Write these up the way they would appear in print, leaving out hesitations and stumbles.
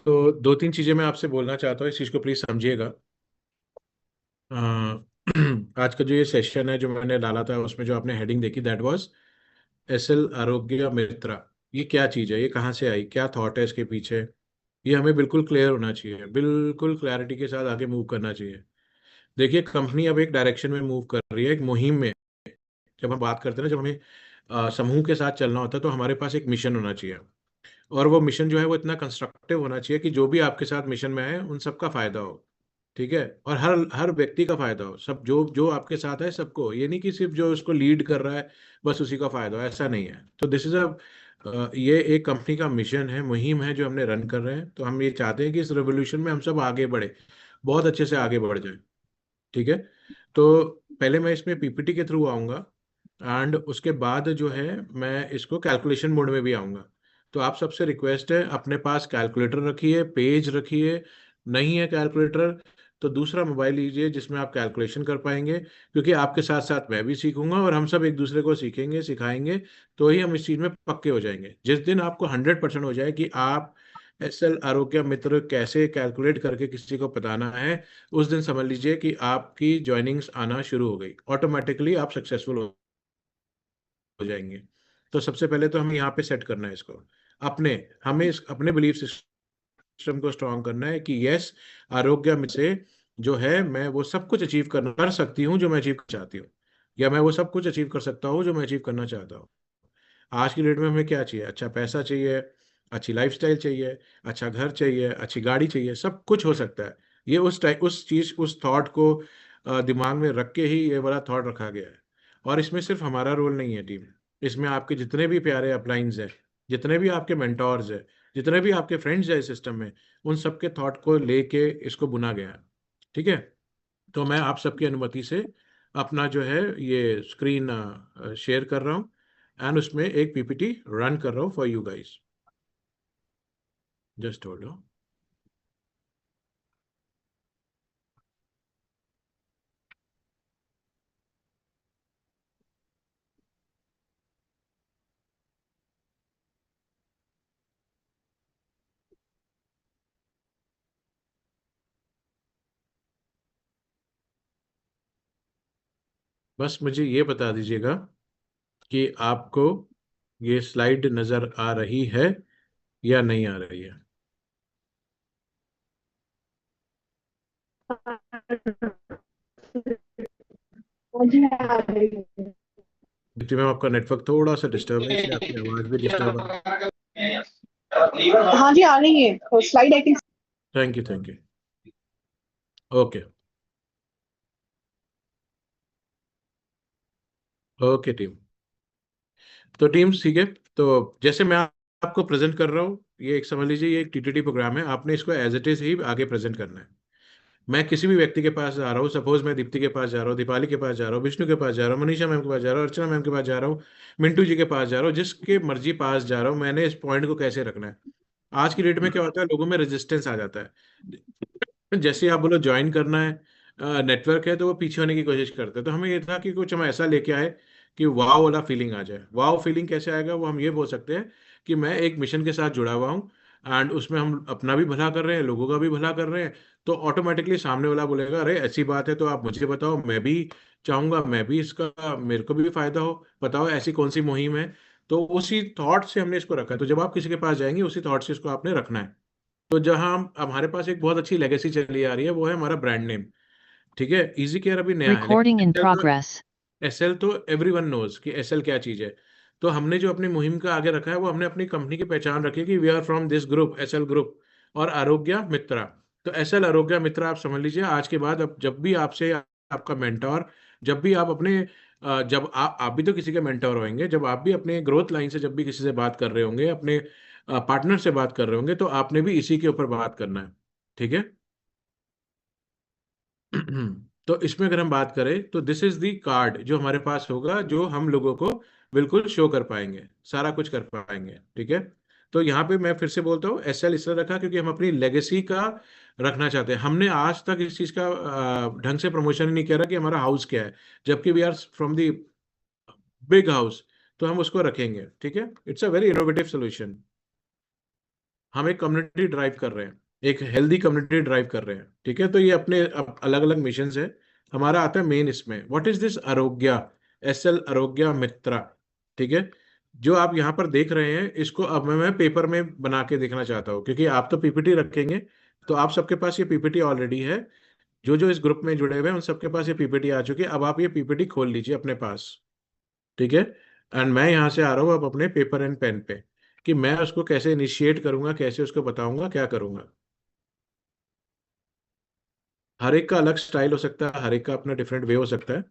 तो दो तीन चीजें मैं आपसे बोलना चाहता हूँ, इस चीज को प्लीज समझिएगा। अ, आज का जो ये सेशन है जो मैंने डाला था उसमें जो आपने हेडिंग देखी, दैट वाज एसएल आरोग्य मित्रा। ये क्या चीज है, ये कहाँ से आई, क्या थॉट है इसके पीछे, ये हमें बिल्कुल क्लियर होना चाहिए, बिल्कुल क्लैरिटी के साथ आगे मूव करना चाहिए। देखिए, कंपनी अब एक डायरेक्शन में मूव कर रही है, एक मुहिम में। जब हम बात करते हैं ना, जब हमें समूह के साथ चलना होता है तो हमारे पास एक मिशन होना चाहिए। और वो मिशन जो है वो इतना कंस्ट्रक्टिव होना चाहिए कि जो भी आपके साथ मिशन में है उन सबका फायदा हो। ठीक है, और हर हर व्यक्ति का फायदा हो, सब जो जो आपके साथ है सबको, ये नहीं कि सिर्फ जो उसको लीड कर रहा है बस उसी का फायदा हो, ऐसा नहीं है। तो दिस इज ये एक कंपनी का मिशन है, मुहिम है जो हमने रन कर रहे हैं। तो हम ये चाहते हैं कि इस रेवोल्यूशन में हम सब आगे बढ़े, बहुत अच्छे से आगे बढ़ जाए। ठीक है, तो पहले मैं इसमें पीपीटी के थ्रू आऊँगा, एंड उसके बाद जो है मैं इसको कैलकुलेशन मोड में भी आऊँगा। तो आप सबसे रिक्वेस्ट है, अपने पास कैलकुलेटर रखिए, पेज रखिए। नहीं है कैलकुलेटर तो दूसरा मोबाइल लीजिए जिसमें आप कैलकुलेशन कर पाएंगे, क्योंकि आपके साथ साथ मैं भी सीखूंगा और हम सब एक दूसरे को सीखेंगे सिखाएंगे। तो ही हम इस चीज़ में पक्के हो जाएंगे। जिस दिन आपको 100% हो जाए कि आप एसएल आरोग्य मित्र कैसे कैलकुलेट करके किसी को बताना है, उस दिन समझ लीजिए कि आपकी ज्वाइनिंग्स आना शुरू हो गई, ऑटोमेटिकली आप सक्सेसफुल हो जाएंगे। तो सबसे पहले तो हमें यहाँ पे सेट करना है इसको, अपने हमें इस अपने बिलीफ सिस्टम को स्ट्रॉन्ग करना है कि यस, आरोग्य में से जो है मैं वो सब कुछ अचीव कर सकती हूँ जो मैं अचीव करना चाहती हूँ, या मैं वो सब कुछ अचीव कर सकता हूँ जो मैं अचीव करना चाहता हूँ। आज की डेट में हमें क्या चाहिए? अच्छा पैसा चाहिए, अच्छी लाइफस्टाइल चाहिए, अच्छा घर चाहिए, अच्छी गाड़ी चाहिए, सब कुछ हो सकता है। ये उस चीज उस थॉट को दिमाग में रख के ही ये वाला थॉट रखा गया है। और इसमें सिर्फ हमारा रोल नहीं है टीम, इसमें आपके जितने भी प्यारे अपलाइंस हैं, जितने भी आपके मेंटोर्स हैं, जितने भी आपके फ्रेंड्स हैं इस सिस्टम में, उन सबके थॉट को लेके इसको बुना गया है। ठीक है, तो मैं आप सबकी अनुमति से अपना जो है ये स्क्रीन शेयर कर रहा हूँ, एंड उसमें एक पीपीटी रन कर रहा हूँ for you guys. Just hold on. बस मुझे ये बता दीजिएगा कि आपको ये स्लाइड नजर आ रही है या नहीं आ रही है। मुझे आ रही है। दीप्ति मैम, आपका नेटवर्क थोड़ा सा डिस्टर्ब है इसलिए आपकी आवाज भी डिस्टर्ब है। हाँ जी, आ रही है slide I think. Thank you, thank you. Okay, okay team. तो टीम ठीक है, तो जैसे मैं आपको प्रेजेंट कर रहा हूँ, ये एक समझ लीजिए ये एक टीटीडी प्रोग्राम है, आपने इसको एज इट इज ही आगे प्रेजेंट करना है। मैं किसी भी व्यक्ति के पास जा रहा हूँ, सपोज मैं दीप्ति के पास जा रहा हूँ, दीपाली के पास जा रहा हूँ, विष्णु के पास जा रहा हूँ, मनीषा मैम के पास जा रहा हूँ, अर्चना मैम के पास जा रहा हूँ, मिंटू जी के पास जा रहा हूँ, जिसके मर्जी पास जा रहा हूँ, मैंने इस पॉइंट को कैसे रखना है। आज की डेट में क्या होता है, लोगों में रेजिस्टेंस आ जाता है। जैसे आप बोलो ज्वाइन करना है, नेटवर्क है, तो वो पीछे होने की कोशिश करते हैं। तो हमें ये था कि कुछ हम ऐसा लेके आए कि वाव वाला फीलिंग आ जाए। वाव फीलिंग कैसे आएगा, वो हम ये बोल सकते हैं कि मैं एक मिशन के साथ जुड़ा हुआ हूँ, एंड उसमें हम अपना भी भला कर रहे हैं, लोगों का भी भला कर रहे हैं। तो ऑटोमेटिकली सामने वाला बोलेगा, अरे ऐसी बात है तो आप मुझे बताओ, मैं भी चाहूंगा, मैं भी इसका मेरे को भी फायदा हो, बताओ ऐसी कौन सी मुहिम है। तो उसी थॉट से हमने इसको रखा है। तो जब आप किसी के पास जाएंगे उसी थॉट से इसको आपने रखना है। तो जहां हमारे पास एक बहुत अच्छी लेगेसी चली आ रही है वो है हमारा ब्रांड नेम। ठीक है, इजी केयर अभी नया है, Recording in लेकिन progress. एसएल तो एवरीवन नोज कि एसएल क्या चीज है। तो हमने जो अपनी मुहिम का आगे रखा है वो हमने अपनी कंपनी की पहचान रखी है कि we are from this group, SL group, और आरोग्य मित्रा। तो एसएल आरोग्य मित्रा आप समझ लीजिए, आज के बाद अब जब भी आपसे आपका मेंटोर, जब भी आप अपने जब आप भी तो किसी के मेंटोर होंगे, जब आप भी अपने ग्रोथ लाइन से जब भी किसी से बात कर रहे होंगे, अपने पार्टनर से बात कर रहे होंगे, तो आपने भी इसी के ऊपर बात करना है। ठीक है। तो इसमें अगर हम बात करें तो दिस इज दी कार्ड जो हमारे पास होगा, जो हम लोगों को बिल्कुल शो कर पाएंगे, सारा कुछ कर पाएंगे। ठीक है, तो यहाँ पे मैं फिर से बोलता हूँ, एसएल इसलिए रखा क्योंकि हम अपनी लेगेसी का रखना चाहते हैं। हमने आज तक इस चीज का ढंग से प्रमोशन ही नहीं किया कि हमारा हाउस क्या है, जबकि we are from the big house. तो हम उसको रखेंगे। ठीक है, it's a very innovative solution. हम एक कम्युनिटी ड्राइव कर रहे हैं, एक हेल्दी कम्युनिटी ड्राइव कर रहे हैं, ठीक है। तो ये अपने अलग अलग मिशन है। हमारा आता है मेन इसमें, व्हाट इज दिस आरोग्य, SL आरोग्य मित्रा, ठीक है। जो आप यहाँ पर देख रहे हैं इसको अब मैं पेपर में बना के देखना चाहता हूँ, क्योंकि आप तो PPT रखेंगे, तो आप सबके पास ये PPT ऑलरेडी है। जो जो इस ग्रुप में जुड़े हुए हैं उन सबके पास ये PPT आ चुकी है। अब आप ये PPT खोल लीजिए अपने पास, ठीक है। एंड मैं यहाँ से आ रहा हूँ अब अपने पेपर एंड पेन पे, कि मैं उसको कैसे इनिशिएट करूंगा, कैसे उसको बताऊंगा, क्या करूंगा। हर एक का अलग स्टाइल हो सकता है, हर एक का अपना डिफरेंट वे हो सकता है,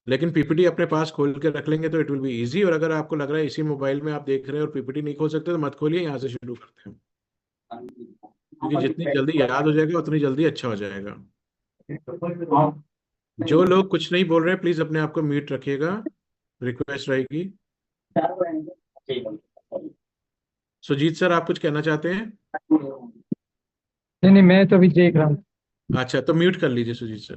लेकिन PPT अपने पास खोल के रख लेंगे तो इट विल बी इजी। और अगर आपको लग रहा है इसी मोबाइल में आप देख रहे हैं और PPT नहीं खोल सकते, तो मत खोलिए, यहाँ से शुरू करते हैं, क्योंकि जितनी जल्दी याद हो जाएगा उतनी जल्दी अच्छा हो जाएगा। जो लोग कुछ नहीं बोल रहे हैं प्लीज अपने आप को म्यूट रखिएगा, रिक्वेस्ट रहेगी। सुजीत सर, आप कुछ कहना चाहते हैं? नहीं नहीं, मैं तो अभी देख रहा हूँ। अच्छा, तो म्यूट कर लीजिए सुजीत सर।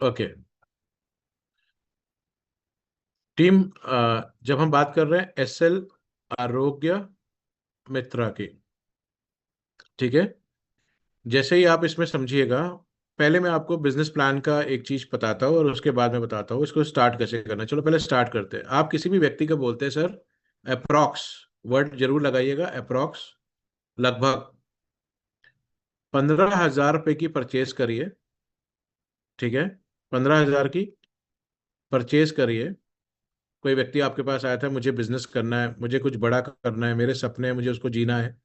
ओके टीम, जब हम बात कर रहे हैं SL आरोग्य मित्रा की, ठीक है, जैसे ही आप इसमें समझिएगा, पहले मैं आपको बिजनेस प्लान का एक चीज बताता हूँ और उसके बाद मैं बताता हूँ इसको स्टार्ट कैसे करना है। चलो पहले स्टार्ट करते हैं। आप किसी भी व्यक्ति को बोलते हैं सर, अप्रॉक्स वर्ड जरूर लगाइएगा, अप्रॉक्स, लगभग 15,000 रुपए की परचेज करिए, ठीक है। 15,000 की परचेज करिए। कोई व्यक्ति आपके पास आया था, मुझे बिजनेस करना है, मुझे कुछ बड़ा करना है, मेरे सपने हैं, मुझे उसको जीना है,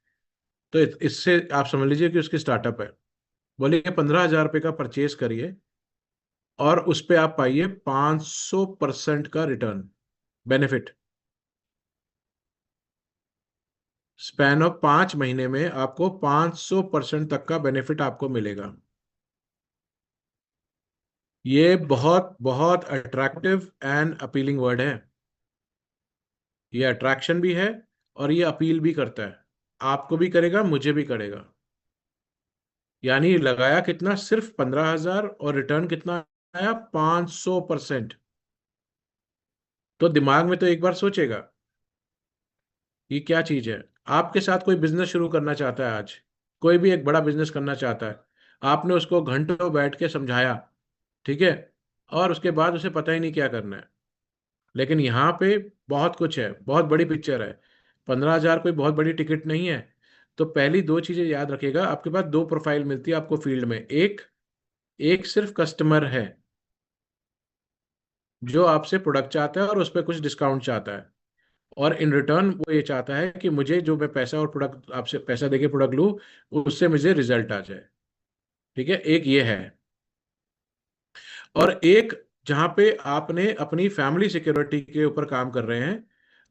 तो इससे आप समझ लीजिए कि उसकी स्टार्टअप है। बोलिए 15,000 रुपये का परचेज करिए और उस पे आप पाइए 500% का रिटर्न बेनिफिट। स्पैन ऑफ 5 महीने में आपको 500% तक का बेनिफिट आपको मिलेगा। ये बहुत बहुत अट्रैक्टिव एंड अपीलिंग वर्ड है। ये अट्रैक्शन भी है और ये अपील भी करता है, आपको भी करेगा, मुझे भी करेगा। यानी लगाया कितना, सिर्फ 15,000 और रिटर्न कितना आया, 500%। तो दिमाग में तो एक बार सोचेगा ये क्या चीज है। आपके साथ कोई बिजनेस शुरू करना चाहता है आज, कोई भी एक बड़ा बिजनेस करना चाहता है, आपने उसको घंटों बैठ के समझाया, ठीक है, और उसके बाद उसे पता ही नहीं क्या करना है। लेकिन यहाँ पे बहुत कुछ है, बहुत बड़ी पिक्चर है। 15,000 कोई बहुत बड़ी टिकट नहीं है। तो पहली दो चीजें याद रखिएगा, आपके पास दो प्रोफाइल मिलती है आपको फील्ड में। एक एक सिर्फ कस्टमर है जो आपसे प्रोडक्ट चाहता है और उस पर कुछ डिस्काउंट चाहता है, और इन रिटर्न वो ये चाहता है कि मुझे जो मैं पैसा और प्रोडक्ट आपसे पैसा देके प्रोडक्ट लूँ, उससे मुझे रिजल्ट आ जाए, ठीक है। एक ये है। और एक जहाँ पे आपने अपनी फैमिली सिक्योरिटी के ऊपर काम कर रहे हैं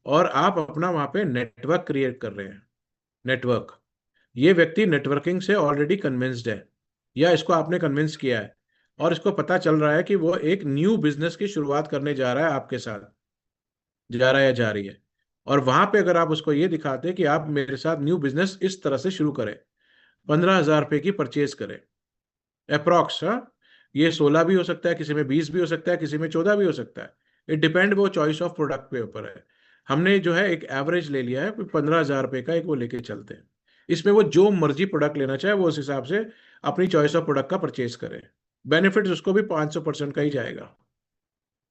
और आप अपना वहाँ पे नेटवर्क क्रिएट कर रहे हैं। नेटवर्क, ये व्यक्ति नेटवर्किंग से ऑलरेडी कन्विंस्ड है, या इसको आपने कन्विंस किया है, और इसको पता चल रहा है कि वो एक न्यू बिजनेस की शुरुआत करने जा रहा है आपके साथ, जा रहा है या जा रही है। और वहां पे अगर आप उसको ये दिखाते कि आप मेरे साथ न्यू बिजनेस इस तरह से शुरू करें, 15,000 रुपए की परचेज करें, अप्रॉक्स, हाँ। ये 16 भी हो सकता है, किसी में 20 भी हो सकता है, किसी में 14 भी हो सकता है। इट डिपेंड, वो चॉइस ऑफ प्रोडक्ट पे ऊपर है। हमने जो है एक एवरेज ले लिया है, 15,000 रुपए का एक वो लेके चलते हैं। इसमें वो जो मर्जी प्रोडक्ट लेना चाहे वो उस हिसाब से अपनी चॉइस ऑफ प्रोडक्ट का परचेज करे। बेनिफिट उसको भी 500% का ही जाएगा।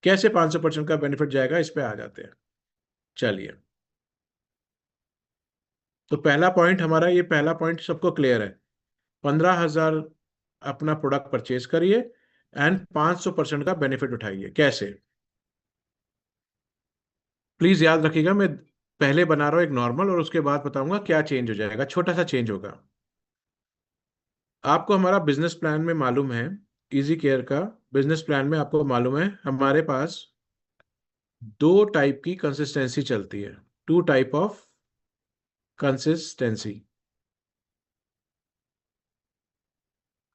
कैसे 500% का बेनिफिट जाएगा, इस पे आ जाते हैं। चलिए, तो पहला पॉइंट हमारा, ये पहला पॉइंट सबको क्लियर है। 15,000 अपना प्रोडक्ट परचेज करिए एंड 500% का बेनिफिट उठाइए। कैसे, प्लीज याद रखिएगा। मैं पहले बना रहा हूं एक नॉर्मल और उसके बाद बताऊंगा क्या चेंज हो जाएगा, छोटा सा चेंज होगा। आपको हमारा बिजनेस प्लान में मालूम है, इजी केयर का बिजनेस प्लान में आपको मालूम है हमारे पास दो टाइप की कंसिस्टेंसी चलती है, टू टाइप ऑफ कंसिस्टेंसी।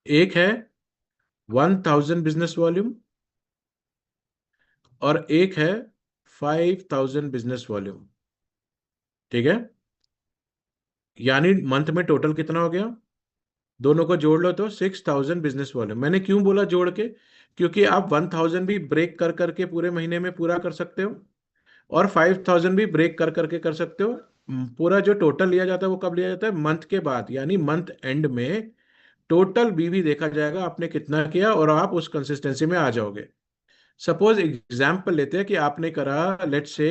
एक है 1,000 बिजनेस वॉल्यूम और एक है 5,000 बिजनेस वॉल्यूम, ठीक है। यानी मंथ में टोटल कितना हो गया, दोनों को जोड़ लो तो 6,000 बिजनेस वॉल्यूम। मैंने क्यों बोला जोड़ के, क्योंकि आप 1,000 भी ब्रेक कर करके पूरे महीने में पूरा कर सकते हो, और 5,000 भी ब्रेक कर करके कर सकते हो। पूरा जो टोटल लिया जाता है वो कब लिया जाता है? मंथ के बाद, यानी मंथ एंड में टोटल बीवी देखा जाएगा आपने कितना किया, और आप उस कंसिस्टेंसी में आ जाओगे। सपोज एग्जाम्पल लेते हैं कि आपने करा लेट्स से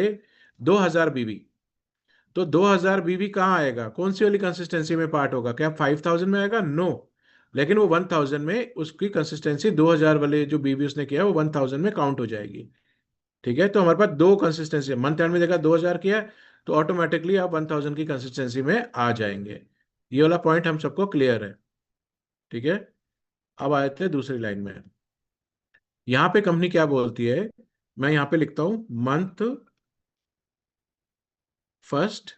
2,000 बीवी, तो 2,000 बीवी कहाँ आएगा, कौन सी वाली कंसिस्टेंसी में पार्ट होगा? क्या 5,000 में आएगा? नो, लेकिन वो 1,000 में उसकी कंसिस्टेंसी 2,000 वाले जो बीवी उसने किया वो 1,000 में काउंट हो जाएगी। ठीक है, तो हमारे पास दो कंसिस्टेंसी है। मंथ एंड में देखा 2,000 किया है, तो ऑटोमेटिकली आप 1,000 की कंसिस्टेंसी में आ जाएंगे। ये वाला पॉइंट हम सबको क्लियर है? ठीक है, अब आए थे दूसरी लाइन में। यहाँ पे कंपनी क्या बोलती है, मैं यहाँ पे लिखता हूं month first,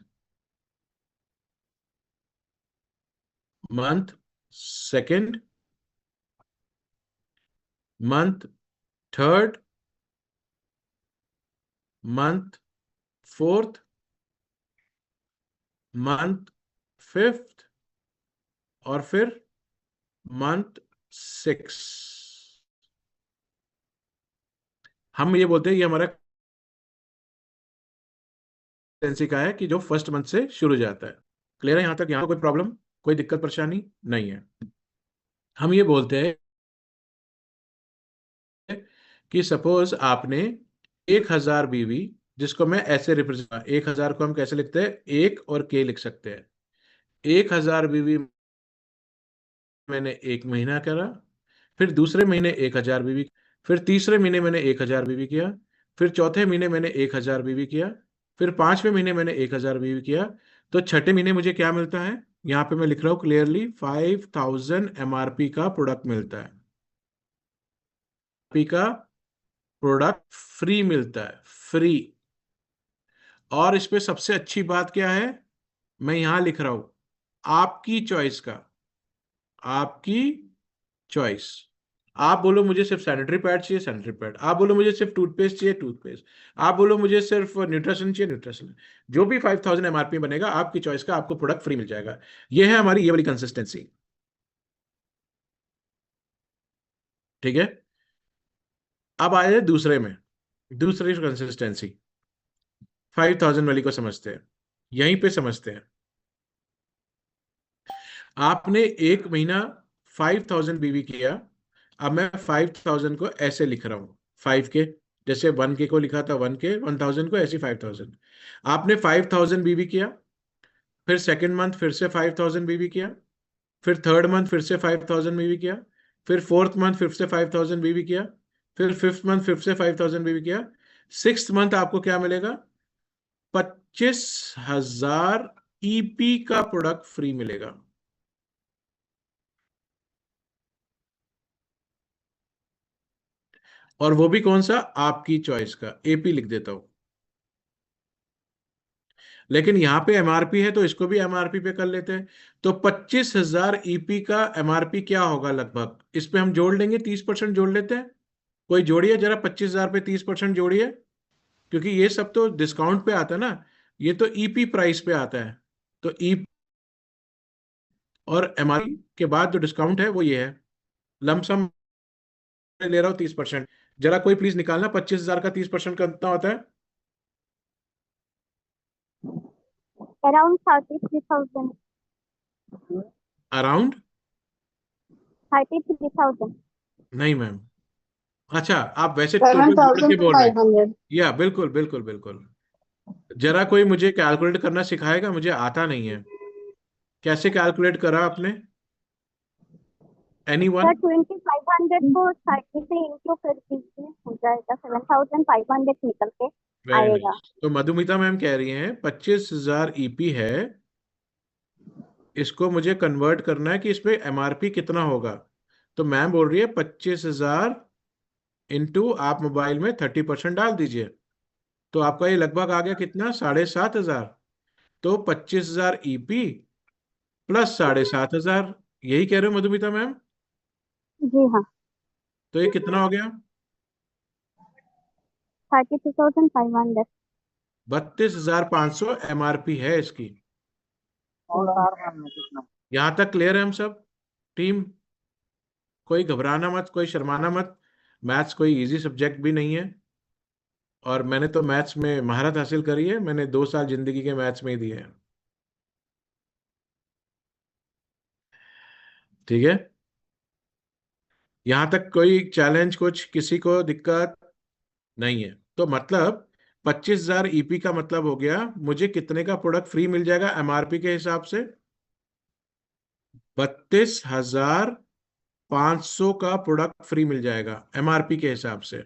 month second, month third, month fourth, month fifth, और फिर मंथ सिक्स। हम ये बोलते हैं ये हमारा कंसिस्टेंसी का है कि जो फर्स्ट मंथ से शुरू हो जाता है। क्लियर है यहाँ तक? यहाँ कोई प्रॉब्लम, कोई दिक्कत परेशानी नहीं है? हम ये बोलते हैं कि सपोज आपने 1,000 बीवी, जिसको मैं ऐसे रिप्रेजेंट, 1,000 को हम कैसे लिखते हैं? एक और के लिख सकते हैं। 1,000 बीवी मैंने एक महीना करा, फिर दूसरे महीने 1,000 बीवी, फिर तीसरे महीने मैंने 1,000 बीवी किया, फिर चौथे महीने मैंने 1,000 बीवी किया, फिर पांचवें महीने मैंने 1,000 बीवी किया। तो छठे महीने मुझे क्या मिलता है? यहाँ पे मैं लिख रहा हूँ क्लियरली, 5,000 एमआरपी का प्रोडक्ट मिलता है। पी का प्रोडक्ट फ्री मिलता है, फ्री। और इस पे सबसे अच्छी बात क्या है, मैं यहां लिख रहा हूं आपकी चॉइस का, आपकी चॉइस। आप बोलो मुझे सिर्फ सैनिटरी पैड चाहिए, सैनिटरी पैड। आप बोलो मुझे सिर्फ टूथपेस्ट चाहिए, टूथपेस्ट। आप बोलो मुझे सिर्फ न्यूट्रिशन चाहिए, न्यूट्रिशन। जो भी 5,000 एमआरपी बनेगा आपकी चॉइस का, आपको प्रोडक्ट फ्री मिल जाएगा। ये है हमारी ये वाली कंसिस्टेंसी। ठीक है, अब आए दूसरे में, दूसरी कंसिस्टेंसी 5,000 वाली को समझते हैं, यहीं पे समझते हैं। आपने एक महीना 5,000 बीवी किया। अब मैं 5,000 को ऐसे लिख रहा हूं, 5 के, जैसे 1 के को लिखा था 1 के, 1,000 को ऐसे 5,000। आपने 5,000 बीवी किया, फिर सेकंड मंथ फिर से 5,000 बीवी किया, फिर थर्ड मंथ फिर से 5,000 बीवी किया, फिर फोर्थ मंथ फिर से 5,000 बीवी किया, फिर फिफ्थ मंथ फिर से 5,000 बीवी किया। सिक्स मंथ आपको क्या मिलेगा? 25,000 ईपी का प्रोडक्ट फ्री मिलेगा। और वो भी कौन सा? आपकी चॉइस का, एपी लिख देता हूं। लेकिन यहाँ पे एमआरपी है तो इसको भी एमआरपी पे कर लेते हैं। तो 25,000 ईपी का एमआरपी क्या होगा लगभग? इस पे हम जोड़ लेंगे, 30% जोड़ लेते हैं। कोई जोड़िए जरा, 25,000 पे 30% जोड़िए, क्योंकि ये सब तो डिस्काउंट पे आता है ना, ये तो ईपी प्राइस पे आता है। तो ई और एमआरपी के बाद जो डिस्काउंट है वो ये है। लमसम ले रहा हूँ 30%। जरा कोई प्लीज निकालना, 25,000 का 30% कितना होता है? around 33,000. अराउंड? 33,000. नहीं मैम। अच्छा, आप वैसे टोटल जोड़ के बोल रहे हैं? 7,500. या बिल्कुल बिल्कुल बिल्कुल। जरा कोई मुझे कैलकुलेट करना सिखाएगा, मुझे आता नहीं है। कैसे कैलकुलेट करा आपने? Sir anyone? 2,500 को 30 से इंटू कर दीजिए, हो जाएगा 7,500 निकल के वेरी आएगा. नाइस। तो मधुमिता मैम कह रही हैं 25,000 ईपी है, इसको मुझे कन्वर्ट करना है कि इस पे एमआरपी कितना होगा। तो मैम बोल रही है 25,000 इंटू, आप मोबाइल में 30% डाल दीजिए, तो आपका ये लगभग आ गया कितना? 7,500। तो 25,000 ईपी प्लस 7,500, यही कह रहे हो मधुमिता मैम? जी हाँ. तो ये कितना हो गया? 32,500. 32,500 एमआरपी है इसकी। यहां तक क्लियर है हम सब टीम? कोई घबराना मत, कोई शर्माना मत। मैथ्स कोई इजी सब्जेक्ट भी नहीं है। और मैंने तो मैथ्स में महारत हासिल करी है, मैंने 2 साल जिंदगी के मैथ्स में ही दिए हैं। ठीक है, यहां तक कोई चैलेंज, कुछ किसी को दिक्कत नहीं है? तो मतलब 25,000 ईपी का मतलब हो गया मुझे कितने का प्रोडक्ट फ्री मिल जाएगा एमआरपी के हिसाब से? 32,500 का प्रोडक्ट फ्री मिल जाएगा एमआरपी के हिसाब से।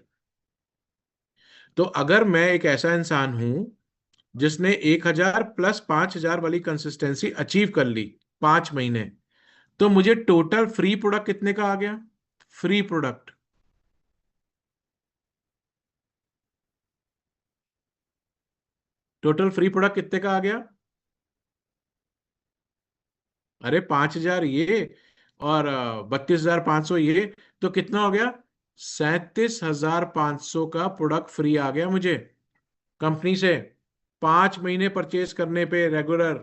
तो अगर मैं एक ऐसा इंसान हूं जिसने 1,000 प्लस 5,000 वाली कंसिस्टेंसी अचीव कर ली 5 महीने, तो मुझे टोटल फ्री प्रोडक्ट कितने का आ गया? Free product total free product कितने का आ गया? अरे 5,000 ये और 32,500 ये, तो कितना हो गया? 37,500 का प्रोडक्ट फ्री आ गया मुझे कंपनी से 5 महीने परचेज करने पे रेगुलर।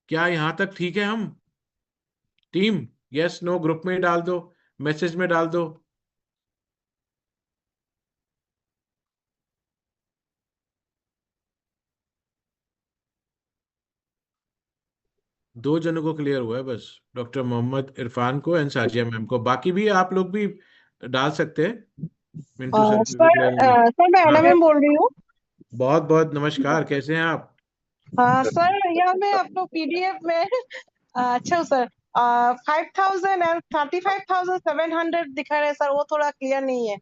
क्या यहां तक ठीक है हम? टीम, यस नो ग्रुप में डाल दो, मैसेज में डाल दो। 2 जनों को क्लियर हुआ है बस, डॉक्टर मोहम्मद इरफान को एंड साजिया मैम को। बाकी भी आप लोग भी डाल सकते हैं। मिंटू सर को भी सर क्लियर हुआ। सर मैं हाँ, एना मैम बोल रही हूँ। बहुत बहुत नमस्कार, कैसे हैं आप? सर यहाँ में आप लोग पीडीएफ में अच्छा सर 5,000 एंड 35,700 दिखा रहे हैं सर, वो थोड़ा क्लियर नहीं है।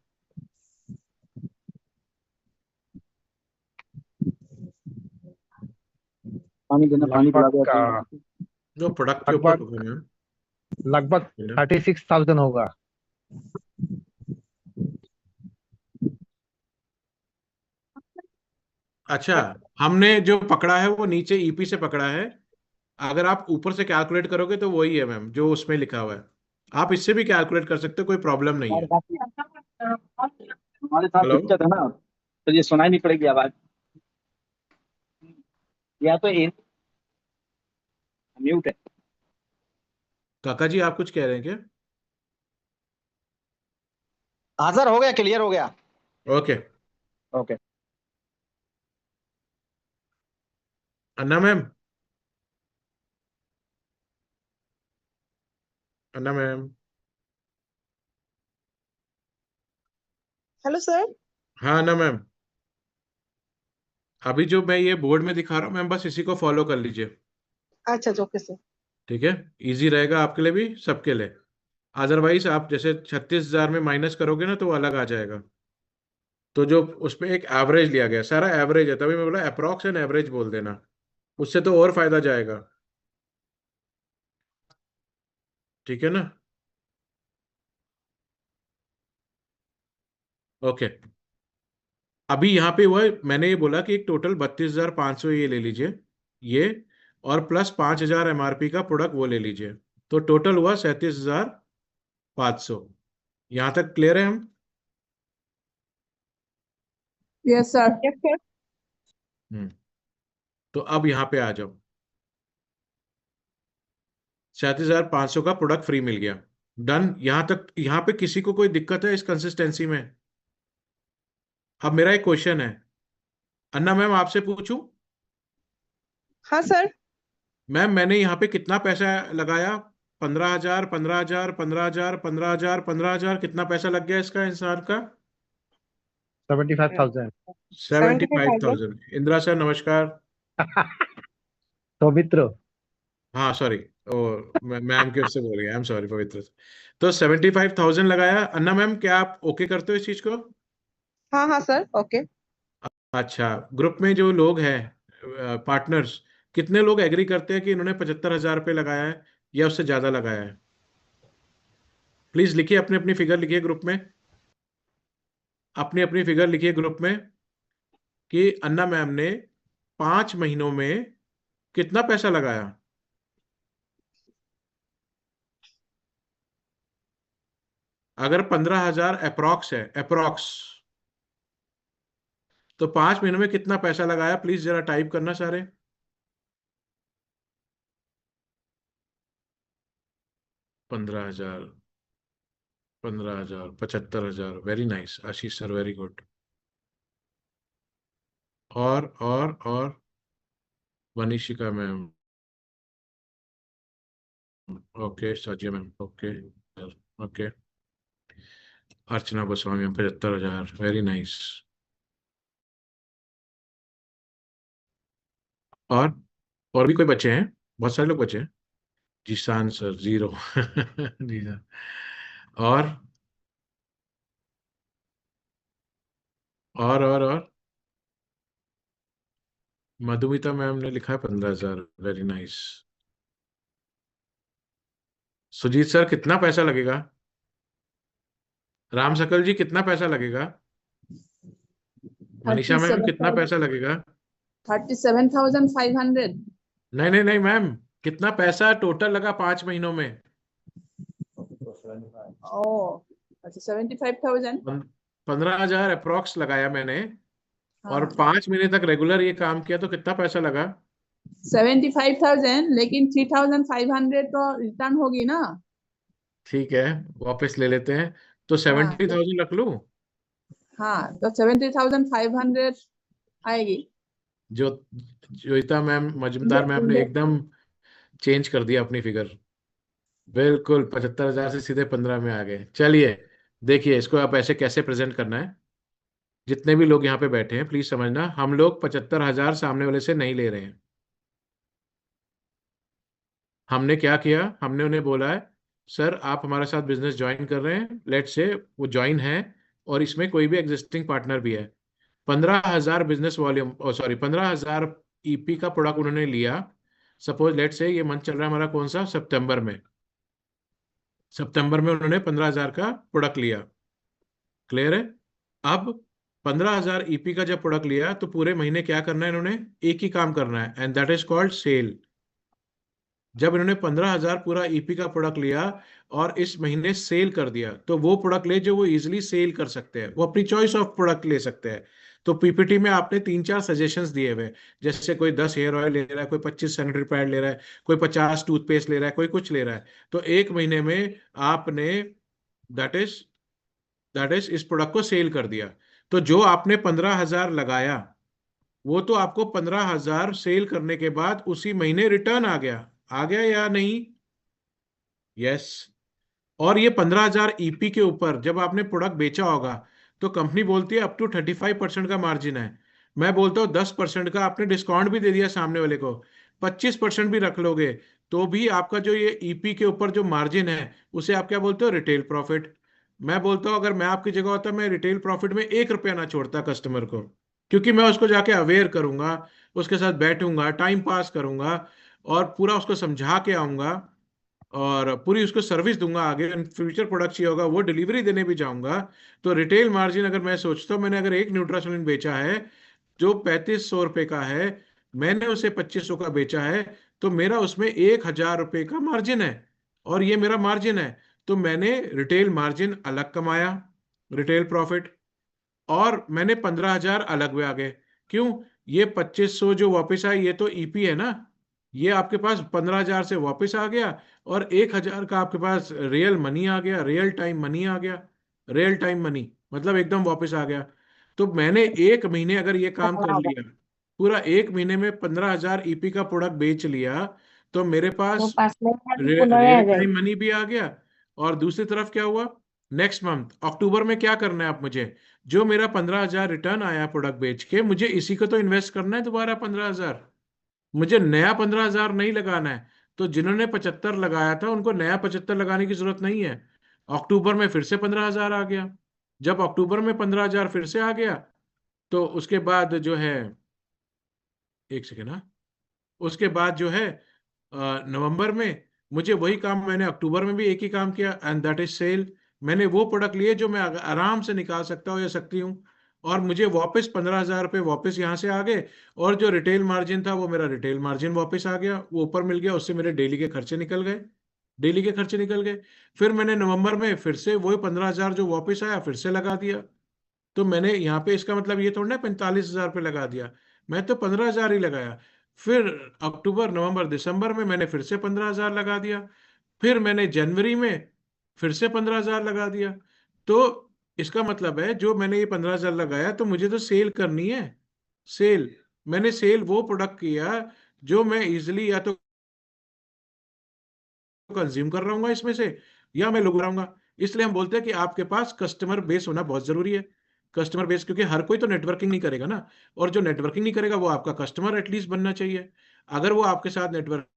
पानी देना, पानी पिला दो लगभग ऐसे ही। जो प्रोडक्ट के ऊपर लगभग मैम। लगभग 36,000 होगा। अच्छा, हमने जो पकड़ा है वो नीचे ईपी से पकड़ा है। अगर आप ऊपर से कैलकुलेट करोगे तो वही है मैम जो उसमें लिखा हुआ है। आप इससे भी कैलकुलेट कर सकते हो, कोई प्रॉब्लम नहीं हमारे है। साथ हेलो, दिक्कत है ना, तो ये सुनाई नहीं पड़ेगी आवाज, या तो म्यूट है। काका जी आप कुछ कह रहे हैं क्या? हाँ सर, हो गया, क्लियर हो गया। ओके। ओके। अन्ना ma'am, Anna ma'am. Hello sir. हाँ अन्ना मैम, अभी जो मैं ये बोर्ड में दिखा रहा हूँ मैम, बस इसी को फॉलो कर लीजिए। अच्छा ओके सर। ठीक है, इजी रहेगा आपके लिए भी, सबके लिए। अदरवाइज आप जैसे 36,000 में माइनस करोगे ना तो वो अलग आ जाएगा। तो जो उसमें एक एवरेज लिया गया, सारा एवरेज है, तभी मैं बोला अप्रॉक्स एंड एवरेज बोल देना, उससे तो और फायदा जाएगा। ठीक है ना? ओके। अभी यहाँ पे हुआ मैंने ये बोला कि एक टोटल 32,500 ये ले लीजिए, ये, और प्लस 5,000 एमआरपी का प्रोडक्ट वो ले लीजिए, तो टोटल हुआ 37,500। यहाँ तक क्लियर है हम? Yes sir. Yes sir. Hmm. तो अब यहाँ पे आ जाओ, 37,500 का प्रोडक्ट फ्री मिल गया। डन, यहाँ तक, यहाँ पे किसी को कोई दिक्कत है इस कंसिस्टेंसी में? अब मेरा एक क्वेश्चन है, अन्ना मैम आपसे पूछूं? हाँ सर। मैम मैंने यहाँ पे कितना पैसा लगाया? 15,000, 15,000, 15,000, 15,000, 15,000, कितना पैसा लग गया इसका इंसान का? 75,000। 75,000। 75,000। इंदिरा सर नमस्कार। सौमित्र। हाँ सॉरी, ओ मैम के उससे बोल गया, आई एम सॉरी पवित्र। तो 75,000 लगाया। अन्ना मैम क्या आप ओके करते हो इस चीज को? हाँ हाँ सर ओके। अच्छा, ग्रुप में जो लोग हैं पार्टनर्स, कितने लोग एग्री करते हैं कि इन्होंने 75,000 रुपये लगाया है या उससे ज्यादा लगाया है? प्लीज लिखिए, अपनी अपनी फिगर लिखिए ग्रुप में, अपनी अपनी फिगर लिखिए ग्रुप में कि अन्ना मैम ने 5 महीनों में कितना पैसा लगाया। अगर 15,000 अप्रॉक्स है, अप्रॉक्स, तो 5 महीनों में कितना पैसा लगाया? प्लीज जरा टाइप करना सारे। 15,000, 15,000, 75,000, very nice Ashish sir, very good. और Vanishika ma'am, okay, Sajiya ma'am, okay, okay, Archana Goswami ma'am 75,000, very nice. और भी कोई बच्चे हैं? बहुत सारे लोग बचे हैं। जिशान सर 0 जी सर। और और मधुमिता मैम ने लिखा है 15,000, वेरी नाइस। सुजीत सर कितना पैसा लगेगा? राम सकल जी कितना पैसा लगेगा? मनीषा मैम कितना पैसा लगेगा? 37,500। नहीं नहीं नहीं मैम, कितना पैसा टोटल लगा 5 महीनों में? ओ अच्छा 75,000। 15,000 अप्रोक्स लगाया मैंने, और हाँ 5 महीने तक रेगुलर ये काम किया, तो कितना पैसा लगा? 75,000, लेकिन 3,500 तो रिटर्न होगी ना। ठीक है, वापस ले लेते हैं, तो हाँ 70,000 रख लूं? हाँ तो 70,500 आएगी। जो जोईता मैम मजूमदार मैम ने एकदम चेंज कर दिया अपनी फिगर, बिल्कुल 75,000 से सीधे 15 में आ गए। चलिए देखिए इसको आप ऐसे कैसे प्रेजेंट करना है। जितने भी लोग यहाँ पे बैठे हैं प्लीज समझना, हम लोग 75,000 सामने वाले से नहीं ले रहे हैं। हमने क्या किया, हमने उन्हें बोला है सर आप हमारे साथ बिजनेस ज्वाइन कर रहे हैं, लेट से वो ज्वाइन है और इसमें कोई भी एग्जिस्टिंग पार्टनर भी है। 15,000 बिजनेस वॉल्यूम, सॉरी 15,000 ईपी का प्रोडक्ट उन्होंने लिया। सपोज लेट से ये मंथ चल रहा है हमारा कौन सा, सितंबर में। सितंबर में उन्होंने 15,000 का प्रोडक्ट लिया, क्लियर है? अब 15,000 ईपी का जब प्रोडक्ट लिया तो पूरे महीने क्या करना है इन्होंने, एक ही काम करना है, and that is called cell. जब इन्होंने 15,000 पूरा ईपी का प्रोडक्ट लिया और इस महीने सेल कर दिया, तो वो प्रोडक्ट ले जो वो इजिली सेल कर सकते हैं, वो अपनी चॉइस ऑफ प्रोडक्ट ले सकते हैं। तो पीपीटी में आपने 3-4 सजेशंस दिए हुए, जैसे कोई 10 हेयर ऑयल ले रहा है, कोई 25 सैनिटरी पैड ले रहा है, कोई 50 टूथपेस्ट ले रहा है, कोई कुछ ले रहा है। तो एक महीने में आपने दैट इज इस प्रोडक्ट को सेल कर दिया। तो जो आपने 15,000 लगाया वो तो आपको 15,000 सेल करने के बाद उसी महीने रिटर्न आ गया या नहीं? यस। और ये 15,000 ईपी के ऊपर जब आपने प्रोडक्ट बेचा होगा तो कंपनी बोलती है अप टू 35% का मार्जिन है। मैं बोलता हूँ 10% का आपने डिस्काउंट भी दे दिया सामने वाले को, 25% भी रख लोगे, तो भी आपका जो ये ईपी के ऊपर जो मार्जिन है उसे आप क्या बोलते हो, रिटेल प्रॉफिट। मैं बोलता हूँ अगर मैं आपकी जगह होता मैं रिटेल प्रॉफिट में 1 रुपया ना छोड़ता कस्टमर को, क्योंकि मैं उसको जाके अवेयर करूंगा, उसके साथ बैठूंगा, टाइम पास करूंगा और पूरा उसको समझा के आऊंगा और पूरी उसको सर्विस दूंगा। आगे फ्यूचर प्रोडक्ट चाहिए होगा वो डिलीवरी देने भी जाऊंगा। तो रिटेल मार्जिन अगर मैं सोचता हूँ, मैंने अगर एक न्यूट्रासोलिन बेचा है जो 3500 रुपये का है, मैंने उसे 2500 का बेचा है, तो मेरा उसमें 1,000 रुपये का मार्जिन है और ये मेरा मार्जिन है। तो मैंने रिटेल मार्जिन अलग कमाया, रिटेल प्रॉफिट, और मैंने 15,000 अलग में आ गए। क्यों? ये 2500 जो वापस आए ये तो ईपी है ना, ये आपके पास 15,000 से वापस आ गया और 1,000 का आपके पास रियल मनी आ गया, रियल टाइम मनी आ गया। रियल टाइम मनी मतलब एकदम वापस आ गया। तो मैंने एक महीने अगर ये काम कर लिया, पूरा एक महीने में 15,000 ईपी का प्रोडक्ट बेच लिया, तो मेरे पास रियल टाइम मनी भी आ गया। और दूसरी तरफ क्या हुआ, नेक्स्ट मंथ अक्टूबर में क्या करना है आप मुझे, जो मेरा 15,000 रिटर्न आया प्रोडक्ट बेच के, मुझे इसी को तो इन्वेस्ट करना है दोबारा 15,000, मुझे नया 15,000 नहीं लगाना है। तो जिन्होंने 75 लगाया था उनको नया 75 लगाने की जरूरत नहीं है। अक्टूबर में फिर से 15,000 आ गया। जब अक्टूबर में 15,000 फिर से आ गया तो उसके बाद जो है, एक सेकेंड, हाँ, उसके बाद जो है नवंबर में मुझे वही काम, मैंने अक्टूबर में भी एक ही काम किया, एंड दैट इज सेल। मैंने वो प्रोडक्ट लिए जो मैं आराम से निकाल सकता हूँ या सकती हूँ, और मुझे वापस 15,000 रुपये वापस यहाँ से आ गए। और जो रिटेल मार्जिन था वो मेरा रिटेल मार्जिन वापस आ गया, वो ऊपर मिल गया, उससे मेरे डेली के खर्चे निकल गए, डेली के खर्चे निकल गए। फिर मैंने नवंबर में फिर से वही 15,000 जो वापस आया फिर से लगा दिया। तो मैंने यहाँ पे इसका मतलब ये थोड़ा ना 45,000 रुपये लगा दिया, मैं तो 15,000 ही लगाया। फिर अक्टूबर नवंबर दिसंबर में मैंने फिर से 15,000 लगा दिया। फिर मैंने जनवरी में फिर से 15,000 लगा दिया। तो इसका मतलब है जो मैंने ये 15,000 लगाया तो मुझे तो सेल करनी है, सेल, मैंने सेल वो प्रोडक्ट किया जो मैं इजिली या तो कंज्यूम कर रहा हूँ इसमें से, या मैं लोग रहा, इसलिए हम बोलते हैं कि आपके पास कस्टमर बेस होना बहुत जरूरी है। कस्टमर बेस, क्योंकि हर कोई तो नेटवर्किंग नहीं करेगा ना, और जो नेटवर्किंग नहीं करेगा वो आपका कस्टमर एटलीस्ट बनना चाहिए। अगर वो आपके साथ नेटवर्किंग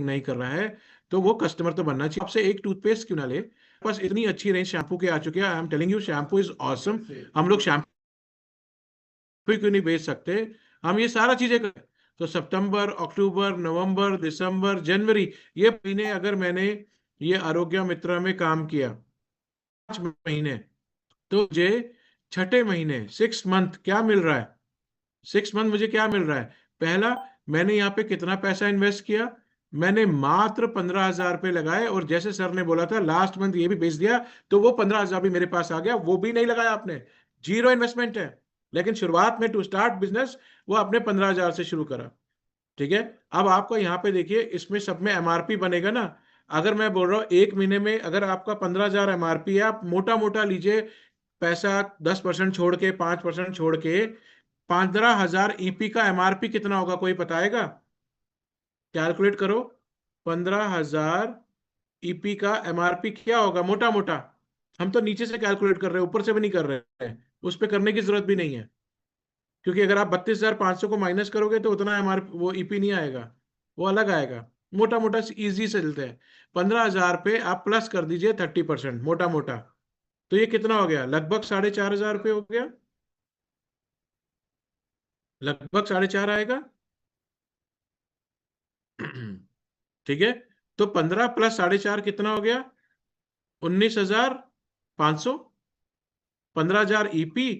नहीं कर रहा है तो वो कस्टमर तो बनना चाहिए। आपसे एक टूथपेस्ट क्यों ना ले, बस इतनी अच्छी रेंज शैम्पू के आ चुके हैं। I am telling you, shampoo is awesome. हम लोग शैम्पू क्यों नहीं बेच सकते, हम ये सारा चीजें कर। तो सितंबर, अक्टूबर, नवंबर, दिसंबर, जनवरी, ये महीने अगर मैंने ये आरोग्य मित्रा में काम किया 5 महीने, तो मुझे छठे महीने 6 मंथ क्या मिल रहा है? 6 मंथ मुझे क्या मिल रहा है? पहला, मैंने यहाँ पे कितना पैसा इन्वेस्ट किया? मैंने मात्र 15,000 रुपये लगाए, और जैसे सर ने बोला था लास्ट मंथ ये भी बेच दिया, तो वो 15,000 भी मेरे पास आ गया। वो भी नहीं लगाया आपने, जीरो इन्वेस्टमेंट है। लेकिन शुरुआत में टू स्टार्ट बिजनेस वो आपने 15,000 से शुरू करा। ठीक है, अब आपको यहाँ पे देखिए, इसमें सब में एमआरपी बनेगा ना। अगर मैं बोल रहा हूँ 1 महीने में अगर आपका 15,000 एमआरपी है, आप मोटा मोटा लीजिए पैसा, 10% छोड़ के, 5% छोड़ के, 15,000 ईपी का एमआरपी कितना होगा, कोई बताएगा? कैलकुलेट करो, 15,000 ईपी का एमआरपी क्या होगा मोटा मोटा। हम तो नीचे से कैलकुलेट कर रहे हैं, ऊपर से भी नहीं कर रहे हैं, उस पर करने की जरूरत भी नहीं है, क्योंकि अगर आप 32,500 को माइनस करोगे तो उतना एमआरपी वो ईपी नहीं आएगा, वो अलग आएगा। मोटा मोटा इजी से चलते हैं, 15,000 पे आप प्लस कर दीजिए 30% मोटा मोटा, तो ये कितना हो गया? लगभग 4,500 रुपये हो गया, लगभग 4,500 आएगा। ठीक है, तो 15 प्लस 4,500 कितना हो गया? 19,500। 15,000 ईपी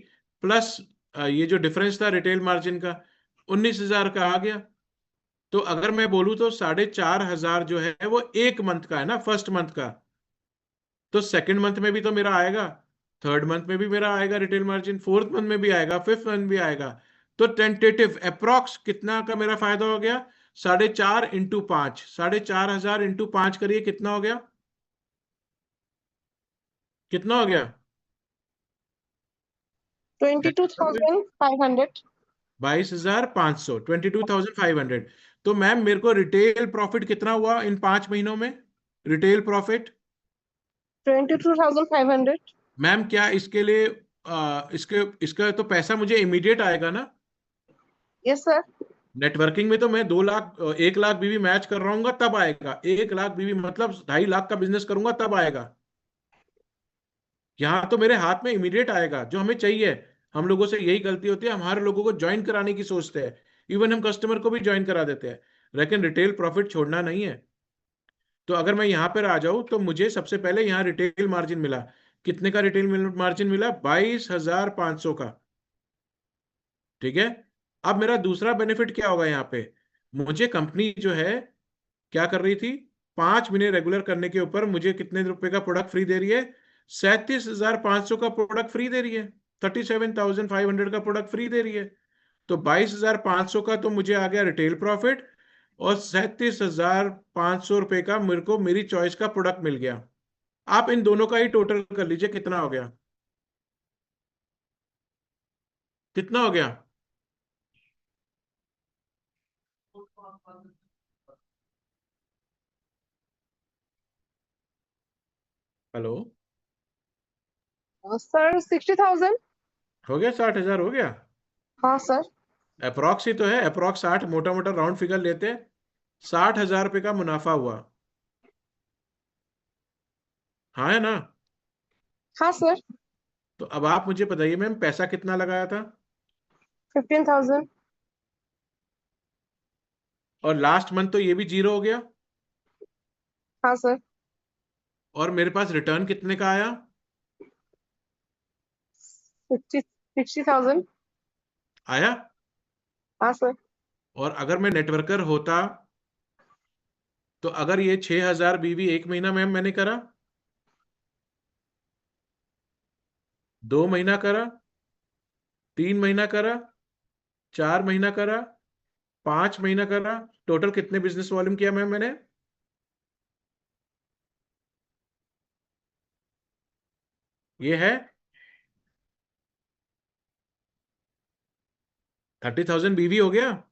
प्लस ये जो डिफरेंस था रिटेल मार्जिन का, 19,000 का आ गया। तो अगर मैं बोलूं तो 4,500 जो है वो एक मंथ का है ना, फर्स्ट मंथ का। तो सेकंड मंथ में भी तो मेरा आएगा, थर्ड मंथ में भी मेरा आएगा रिटेल मार्जिन, फोर्थ मंथ में भी आएगा, फिफ्थ मंथ भी आएगा। तो टेंटेटिव अप्रोक्स कितना का मेरा फायदा हो गया? 4,500 इंटू 5, 4,500 इंटू 5 करिए, कितना हो गया? कितना हो गया? 22,500। 22,500, 22,500। तो मैम मेरे को रिटेल प्रॉफिट कितना हुआ इन 5 महीनों में? Retail profit 22,500। मैम, क्या इसके लिए इसका तो पैसा मुझे इमीडिएट आएगा ना? Yes sir. नेटवर्किंग में तो मैं 2 लाख 1 लाख बीवी मैच कर रहा हूँ तब आएगा। 1 लाख बीवी मतलब 2.5 लाख का बिजनेस करूंगा तब आएगा। यहाँ तो मेरे हाथ में इमीडिएट आएगा जो हमें चाहिए। हम लोगों से यही गलती होती है, हम हर लोगों को ज्वाइन कराने की सोचते हैं, इवन हम कस्टमर को भी ज्वाइन करा देते हैं, लेकिन रिटेल प्रॉफिट छोड़ना नहीं है। तो अगर मैं यहाँ पर आ जाऊं तो मुझे सबसे पहले यहाँ रिटेल मार्जिन मिला। कितने का रिटेल मार्जिन मिला? 22,500 का। ठीक है, अब मेरा दूसरा बेनिफिट क्या होगा यहाँ पे? मुझे कंपनी जो है क्या कर रही थी, 5 महीने रेगुलर करने के ऊपर मुझे कितने रुपए का प्रोडक्ट फ्री दे रही है? 37,500 का प्रोडक्ट फ्री दे रही है, 37,500 का प्रोडक्ट फ्री दे रही है। तो 22,500 का तो मुझे आ गया रिटेल प्रॉफिट, और 37,500 रुपए का मेरे को मेरी चॉइस का प्रोडक्ट मिल गया। आप इन दोनों का ही टोटल कर लीजिए, कितना हो गया? कितना हो गया? Hello, sir 60,000। हो गया? 60,000 हो गया? हाँ सर। अप्रोक्स ही तो है, अप्रोक्स 60, मोटा मोटा राउंड फिगर लेते हैं, 60,000 रुपये का मुनाफा हुआ। हाँ है ना? हाँ सर। तो अब आप मुझे बताइए मैम, पैसा कितना लगाया था? 15,000। और लास्ट मंथ तो ये भी जीरो हो गया, हाँ सर। और मेरे पास रिटर्न कितने का आया? 60,000। आया। हाँ सर। और अगर मैं नेटवर्कर होता तो अगर ये 6,000 बीवी एक महीना मैम मैंने करा, 2 महीना करा, 3 महीना करा, 4 महीना करा, 5 महीना करा, टोटल कितने बिजनेस वॉल्यूम किया मैम मैंने? ये है 30,000 बीवी हो गया।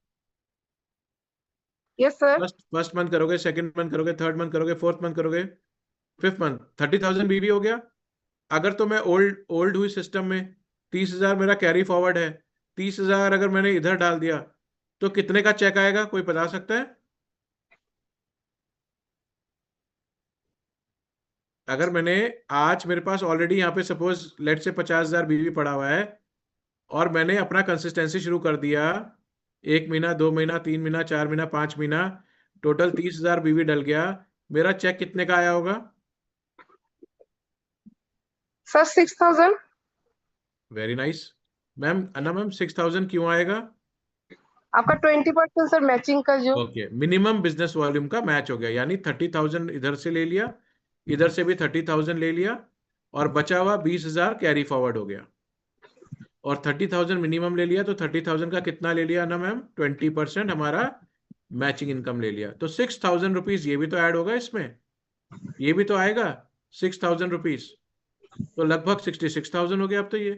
Yes sir. फर्स्ट मंथ करोगे, सेकंड मंथ करोगे, थर्ड मंथ करोगे, फोर्थ मंथ करोगे, फिफ्थ मंथ 30,000 बीवी हो गया। अगर तो मैं ओल्ड हुई सिस्टम में 30,000 मेरा कैरी फॉरवर्ड है, 30,000 अगर मैंने इधर डाल दिया तो कितने का चेक आएगा, कोई बता सकता है? अगर मैंने आज मेरे पास ऑलरेडी यहाँ पे सपोज लेट से 50,000 बीवी पड़ा हुआ है और मैंने अपना कंसिस्टेंसी शुरू कर दिया, 1 महीना, 2 महीना, 3 महीना, 4 महीना, 5 महीना, टोटल 30,000 बीवी डल गया, मेरा चेक कितने का आया होगा? Sir 6,000। Very nice ma'am. Anna ma'am 6,000 क्यों आएगा? आपका 20% सर मैचिंग का जो ओके, मिनिमम बिजनेस वॉल्यूम का मैच हो गया, यानी 30,000 इधर से ले लिया, इधर से भी 30,000 ले लिया, और बचा हुआ 20,000 कैरी फॉरवर्ड हो गया, और 30,000 मिनिमम ले लिया, तो 30,000 का कितना ले लिया ना मैम? 20% हमारा मैचिंग इनकम ले लिया, तो 6,000 रुपीज ये भी तो ऐड होगा इसमें, ये भी तो आएगा 6,000 रुपीज, तो लगभग 66,000 हो गया अब तो ये।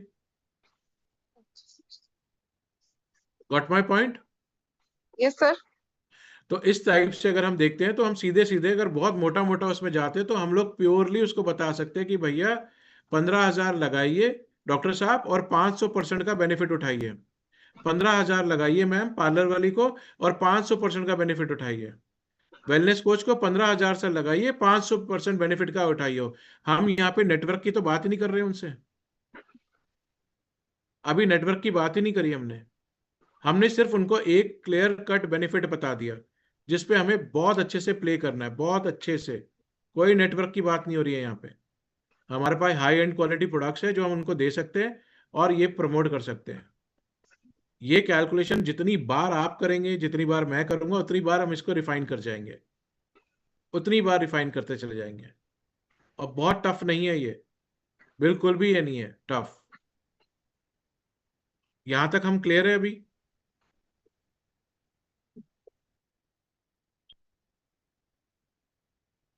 Got my point? Yes sir. तो इस टाइप से अगर हम देखते हैं तो हम सीधे सीधे अगर बहुत मोटा मोटा उसमें जाते हैं तो हम लोग प्योरली उसको बता सकते हैं कि भैया 15,000 लगाइए डॉक्टर साहब और 500% का बेनिफिट उठाइए। 15,000 लगाइए मैम पार्लर वाली को और 500% का बेनिफिट उठाइए। वेलनेस कोच को 15,000 से लगाइए, 500% बेनिफिट का उठाइए। हम यहाँ पे नेटवर्क की तो बात ही नहीं कर रहे उनसे, अभी नेटवर्क की बात ही नहीं करी हमने सिर्फ उनको एक क्लियर कट बेनिफिट बता दिया जिसपे हमें बहुत अच्छे से प्ले करना है, बहुत अच्छे से। कोई नेटवर्क की बात नहीं हो रही है यहाँ पे। हमारे पास हाई एंड क्वालिटी प्रोडक्ट्स है जो हम उनको दे सकते हैं और ये प्रमोट कर सकते हैं। ये कैलकुलेशन जितनी बार आप करेंगे, जितनी बार मैं करूंगा, उतनी बार हम इसको रिफाइन कर जाएंगे, उतनी बार रिफाइन करते चले जाएंगे। और बहुत टफ नहीं है ये, बिल्कुल भी ये नहीं है टफ। यहां तक हम क्लियर है अभी?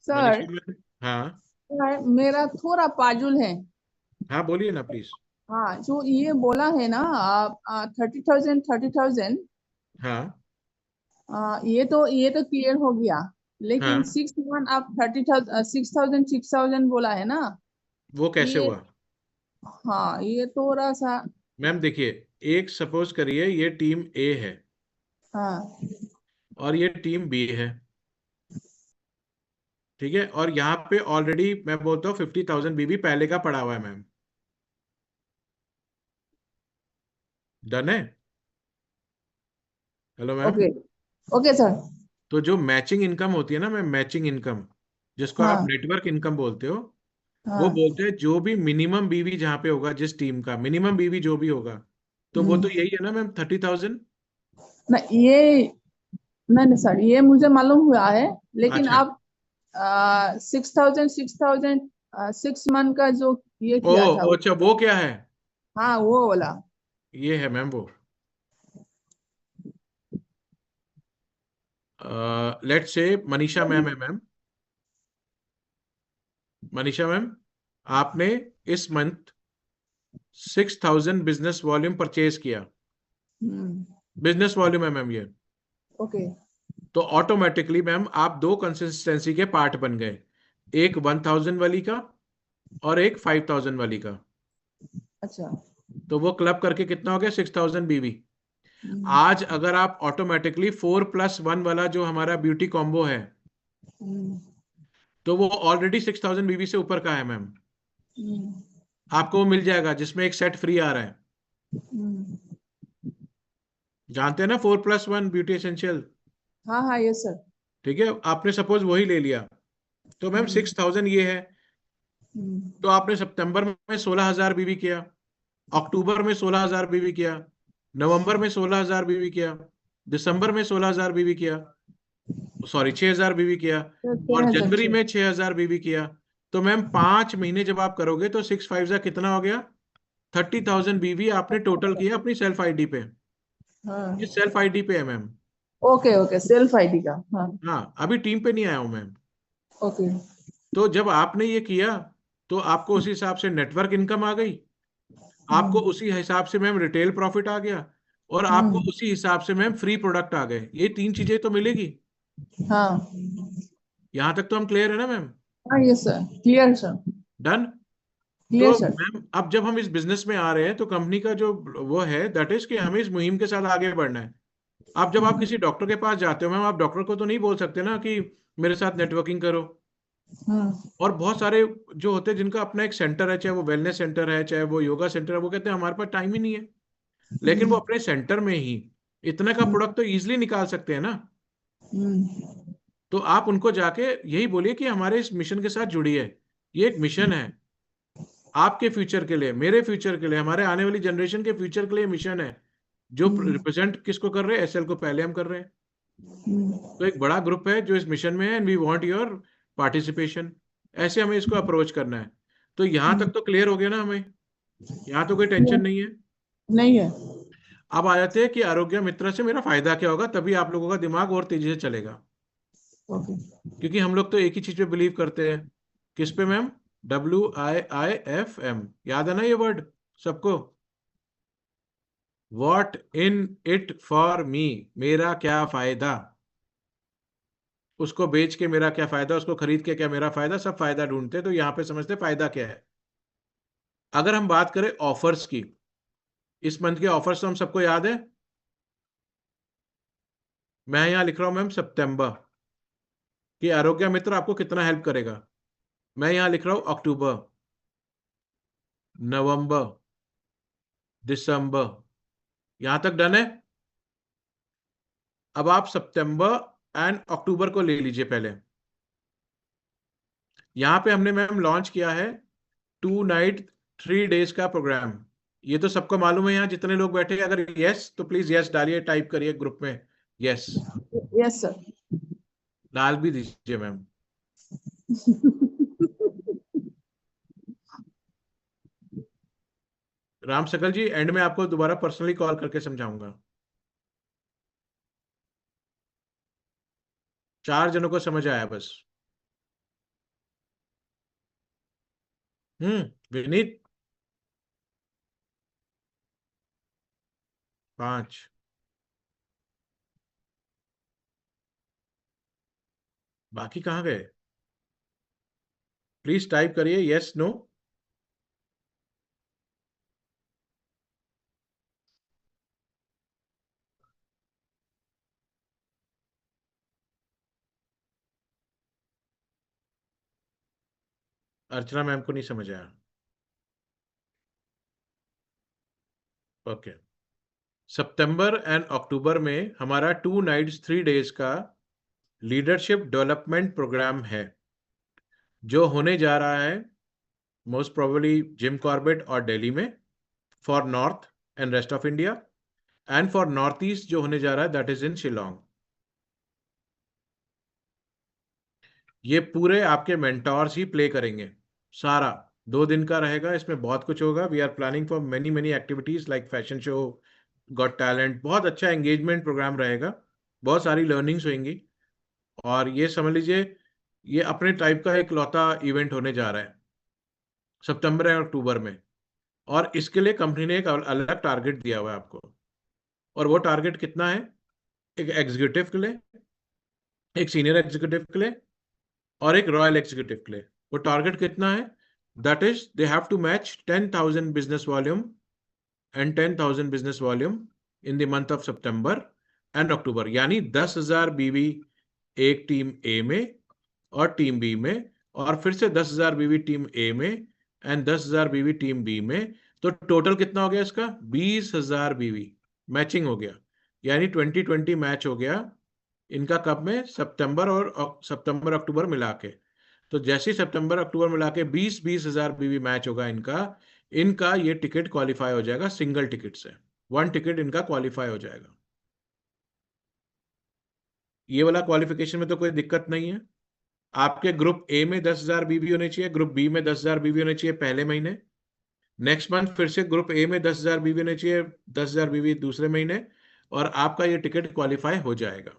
Sir Manisha ma'am? हाँ सर, मेरा थोड़ा पाजुल है। हाँ, बोलिए ना प्लीज। हाँ, जो ये बोला है ना आप 30,000 हाँ ये तो क्लियर हो गया, लेकिन हाँ, 6 आप 6,000 बोला है ना, वो कैसे ये हुआ? हाँ ये थोड़ा सा। मैम देखिए, एक सपोज करिए ये टीम ए है हाँ और ये टीम बी है, ठीक है, और यहाँ पे ऑलरेडी मैं बोलता हूँ 50,000 बीबी पहले का पड़ा हुआ है मैम। डन है? Hello ma'am. Okay okay sir. तो जो मैचिंग इनकम होती है ना मैम, मैचिंग इनकम जिसको आप हाँ नेटवर्क इनकम बोलते हो, वो हाँ बोलते हैं जो भी मिनिमम बीवी जहाँ पे होगा, जिस टीम का मिनिमम बीवी जो भी होगा, तो वो तो यही है ना मैम 30,000। ना ये नहीं सर, ये मुझे मालूम हुआ है, लेकिन अच्छा, आप 6,000 6 मंथ का जो ये ओ किया था अच्छा, वो क्या है? हाँ वो वाला। ये है मैम वो, लेट्स से मनीषा मैम है मैम। मनीषा मैम, आपने इस मंथ 6,000 बिजनेस वॉल्यूम परचेज किया, बिजनेस वॉल्यूम है मैम ये। ओके तो ऑटोमेटिकली मैम आप दो कंसिस्टेंसी के पार्ट बन गए, एक 1,000 वाली का और एक 5,000 वाली का। अच्छा। तो वो क्लब करके कितना हो गया? 6,000 बीवी। आज अगर आप ऑटोमेटिकली 4+1 वाला जो हमारा ब्यूटी कॉम्बो है, तो वो ऑलरेडी 6,000 बीवी से ऊपर का है मैम। आपको वो मिल जाएगा जिसमें एक सेट फ्री आ रहा है। जानते हैं ना 4+1 ब्यूटी एसेंशियल? हाँ हाँ यस सर। ठीक है, आपने सपोज वही ले लिया, तो मैम 6,000 ये है। तो आपने सितंबर में 16,000 बीवी किया, अक्टूबर में 16,000 बीवी किया, नवंबर में 16,000 बीवी किया, दिसंबर में 16,000 बीवी किया, सॉरी 6,000 बीवी किया, और जनवरी में 6,000 बीवी किया। तो मैम 5 महीने जब आप करोगे तो 6×5 जा कितना हो गया? 30,000 बीवी आपने टोटल किया अपनी सेल्फ आईडी पे। ये सेल्फ आईडी पे है ma'am. Okay okay, self ID का। हाँ हाँ, अभी टीम पे नहीं आया हूं मैम। ओके। तो जब आपने ये किया तो आपको उसी हिसाब से नेटवर्क इनकम आ गई, आपको उसी हिसाब से मैम रिटेल प्रॉफिट आ गया, और आपको उसी हिसाब से मैम फ्री प्रोडक्ट आ गए। ये 3 चीजें तो मिलेगी। हाँ यहाँ तक तो हम क्लियर है ना मैम? हाँ yes sir, clear sir, done. Clear तो सर। मैम अब जब हम इस बिजनेस में आ रहे हैं तो कंपनी का जो वो है दैट इज कि हमें इस मुहिम के साथ आगे बढ़ना है। अब जब आप किसी डॉक्टर के पास जाते हो मैम, आप डॉक्टर को तो नहीं बोल सकते ना कि मेरे साथ नेटवर्किंग करो। और बहुत सारे जो होते हैं जिनका अपना एक सेंटर है, चाहे वो वेलनेस सेंटर है, चाहे वो योगा सेंटर है, वो कहते हैं हमारे पास टाइम ही नहीं है। लेकिन वो अपने सेंटर में ही इतने का प्रोडक्ट तो इजीली निकाल सकते हैं ना। तो आप उनको जाके यही बोलिए कि हमारे इस मिशन के साथ जुड़िए। ये एक मिशन है आपके फ्यूचर के लिए, मेरे फ्यूचर के लिए, हमारे आने वाली जनरेशन के फ्यूचर के लिए मिशन है। जो रिप्रेजेंट किसको कर रहे हैं? एसएल को पहले हम कर रहे हैं। तो एक बड़ा ग्रुप है जो इस मिशन में है and we want your participation. ऐसे हमें इसको अप्रोच करना है। तो यहाँ तक तो क्लियर हो गया ना हमें? यहाँ तो कोई टेंशन नहीं है। नहीं है। अब आ जाते हैं कि आरोग्य मित्र से मेरा फायदा क्या होगा, तभी आप लोगों का दिमाग और तेजी से चलेगा। ओके। क्योंकि हम लोग तो एक ही चीज पे बिलीव करते हैं। किस पे मैम? WIIFM, याद है ना ये वर्ड सबको? What in it for me, मेरा क्या फायदा। उसको बेच के मेरा क्या फायदा, उसको खरीद के क्या मेरा फायदा, सब फायदा ढूंढते हैं। तो यहाँ पे समझते फायदा क्या है। अगर हम बात करें ऑफर्स की, इस मंथ के ऑफर्स तो हम सबको याद है। मैं यहाँ लिख रहा हूं मैम सितंबर कि आरोग्य मित्र आपको कितना हेल्प करेगा। मैं यहाँ लिख रहा हूं अक्टूबर, नवंबर, दिसंबर। यहां तक डन है। अब आप सितंबर एंड अक्टूबर को ले लीजिए पहले। यहां पे हमने मैम लॉन्च किया है 2 नाइट 3 डेज का प्रोग्राम। ये तो सबको मालूम है यहाँ जितने लोग बैठे हैं। अगर यस तो प्लीज यस डालिए, टाइप करिए ग्रुप में यस। Yes sir. डाल भी दीजिए मैम। राम सकल जी, एंड में आपको दोबारा पर्सनली कॉल करके समझाऊंगा। 4 जनों को समझ आया बस। विनीत 5। बाकी कहाँ गए? प्लीज टाइप करिए यस नो। अर्चना मैम को नहीं समझ आया। ओके। सितंबर एंड अक्टूबर में हमारा 2 नाइट्स 3 डेज का लीडरशिप डेवलपमेंट प्रोग्राम है जो होने जा रहा है मोस्ट प्रोबेबली जिम कॉर्बेट और दिल्ली में, for north and rest of India, and for north east जो होने जा रहा है दैट इज इन शिलोंग। ये पूरे आपके मेंटोर्स ही प्ले करेंगे। सारा 2 दिन का रहेगा। इसमें बहुत कुछ होगा। We are planning for many many activities like fashion show, got talent. बहुत अच्छा एंगेजमेंट प्रोग्राम रहेगा। बहुत सारी लर्निंग्स होंगी। और ये समझ लीजिए ये अपने टाइप का एक लौता इवेंट होने जा रहा है सितंबर और अक्टूबर में। और इसके लिए कंपनी ने एक अलग टारगेट दिया हुआ है आपको। और वो टारगेट कितना है? एक एग्जीक्यूटिव के लिए, एक सीनियर एग्जीक्यूटिव के लिए और एक रॉयल एग्जीक्यूटिव के लिए। वो टारगेट कितना है? That is they have to match 10,000 business volume and 10,000 business volume in the month of September and October. यानी 10,000 बीवी एक टीम ए में और टीम बी में, और फिर से 10,000 बीवी टीम ए में एंड 10,000 बीवी टीम बी में। तो टोटल कितना हो गया इसका? 20,000 बीवी मैचिंग हो गया। यानी 2020 मैच हो गया इनका। कब में? सितंबर अक्टूबर मिला के। तो जैसे सितंबर अक्टूबर मिला के 20,000 बीवी मैच होगा इनका, इनका ये टिकट क्वालिफाई हो जाएगा सिंगल टिकट से। 1 टिकट इनका क्वालिफाई हो जाएगा। ये वाला क्वालिफिकेशन में तो कोई दिक्कत नहीं है। आपके ग्रुप ए में 10,000 बीवी होने चाहिए, ग्रुप बी में 10,000 बीवी होने चाहिए पहले महीने। नेक्स्ट मंथ फिर से ग्रुप ए में 10,000 बीवी होने चाहिए, 10,000 बीवी दूसरे महीने, और आपका ये टिकट क्वालिफाई हो जाएगा।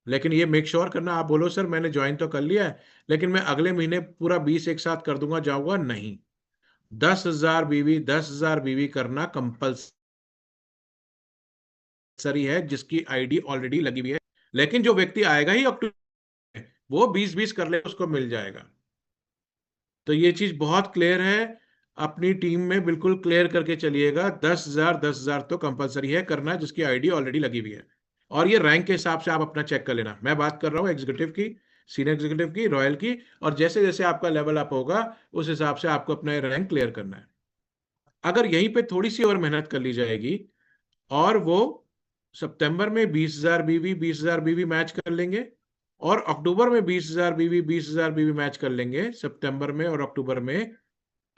लेकिन ये मेक श्योर करना, आप बोलो सर मैंने ज्वाइन तो कर लिया है लेकिन मैं अगले महीने पूरा 20 एक साथ कर दूंगा जाऊंगा, नहीं। 10,000 बीवी 10,000 बीवी करना कंपल्सरी सरी है जिसकी आईडी ऑलरेडी लगी हुई है, लेकिन जो व्यक्ति आएगा ही अक्टूबर वो 20-20 कर ले उसको मिल जाएगा। तो ये चीज बहुत क्लियर है, अपनी टीम में बिल्कुल क्लियर करके चलिएगा। 10,000 तो कंपलसरी है करना जिसकी आईडी ऑलरेडी लगी हुई है, और ये रैंक के हिसाब से आप अपना चेक कर लेना। मैं बात कर रहा हूँ एग्जीक्यूटिव की, सीनियर एग्जीक्यूटिव की, रॉयल की, और जैसे जैसे आपका लेवल अप होगा उस हिसाब से आपको अपना रैंक क्लियर करना है। अगर यहीं पे थोड़ी सी और मेहनत कर ली जाएगी और वो सितंबर में 20,000 बीवी 20,000 बीवी मैच कर लेंगे, और अक्टूबर में 20,000 बीवी 20,000 बीवी मैच कर लेंगे सितंबर में और अक्टूबर में,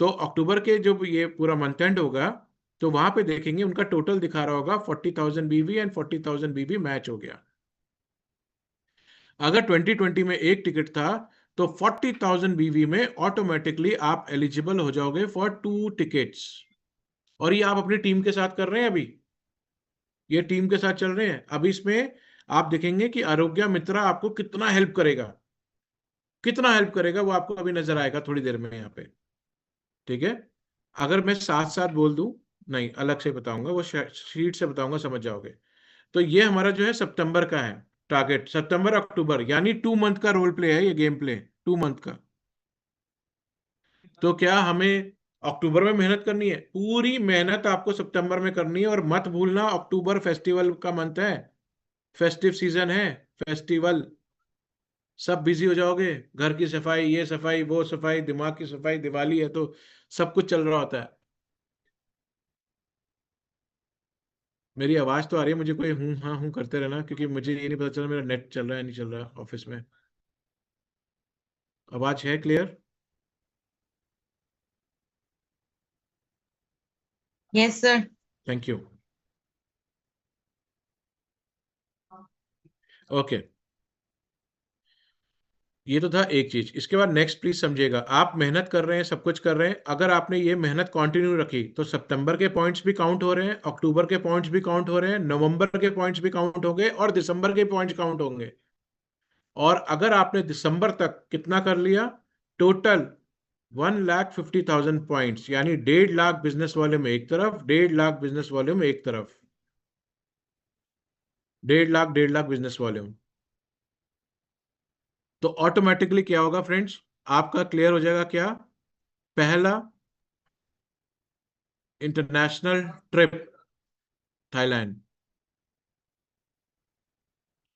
तो अक्टूबर के जो ये पूरा मंथ एंड होगा तो वहां पे देखेंगे उनका टोटल दिखा रहा होगा 40,000 बीवी एंड 40,000 बीवी मैच हो गया। अगर 2020 में एक टिकट था तो 40,000 बीवी में ऑटोमेटिकली आप एलिजिबल हो जाओगे फॉर 2 टिकट्स। और ये आप अपनी टीम के साथ कर रहे हैं, अभी ये टीम के साथ चल रहे हैं। अभी इसमें आप देखेंगे कि आरोग्य मित्रा आपको कितना हेल्प करेगा, कितना हेल्प करेगा वो आपको अभी नजर आएगा थोड़ी देर में यहाँ पे, ठीक है। अगर मैं साथ साथ बोल दूं, नहीं अलग से बताऊंगा, वो शीट से बताऊंगा, समझ जाओगे। तो ये हमारा जो है सितंबर का है टारगेट, सितंबर अक्टूबर यानी 2 मंथ का रोल प्ले है ये, गेम प्ले 2 मंथ का। तो क्या हमें अक्टूबर में मेहनत करनी है? पूरी मेहनत आपको सितंबर में करनी है, और मत भूलना अक्टूबर फेस्टिवल का मंथ है, फेस्टिव सीजन है, फेस्टिवल, सब बिजी हो जाओगे, घर की सफाई, ये सफाई, वो सफाई, दिमाग की सफाई, दिवाली है तो सब कुछ चल रहा होता है। मेरी आवाज तो आ रही है मुझे, कोई हूं हाँ हूं करते रहना, क्योंकि मुझे ये नहीं पता चल रहा मेरा नेट चल रहा है नहीं चल रहा ऑफिस में। आवाज है clear? Yes sir. Thank you. Okay, ये तो था एक चीज। इसके बाद नेक्स्ट प्लीज समझिएगा, आप मेहनत कर रहे हैं, सब कुछ कर रहे हैं, अगर आपने ये मेहनत कंटिन्यू रखी तो सितंबर के पॉइंट्स भी काउंट हो रहे हैं, अक्टूबर के पॉइंट्स भी काउंट हो रहे हैं, नवंबर के पॉइंट्स भी काउंट होंगे, और दिसंबर के पॉइंट्स काउंट होंगे। और अगर आपने दिसंबर तक कितना कर लिया, टोटल 1,50,000 पॉइंट्स, यानी 1.5 लाख बिजनेस वॉल्यूम एक तरफ, 1.5 लाख बिजनेस वॉल्यूम एक तरफ, 1.5 लाख बिजनेस वॉल्यूम, तो ऑटोमेटिकली क्या होगा फ्रेंड्स, आपका क्लियर हो जाएगा क्या, पहला इंटरनेशनल ट्रिप थाईलैंड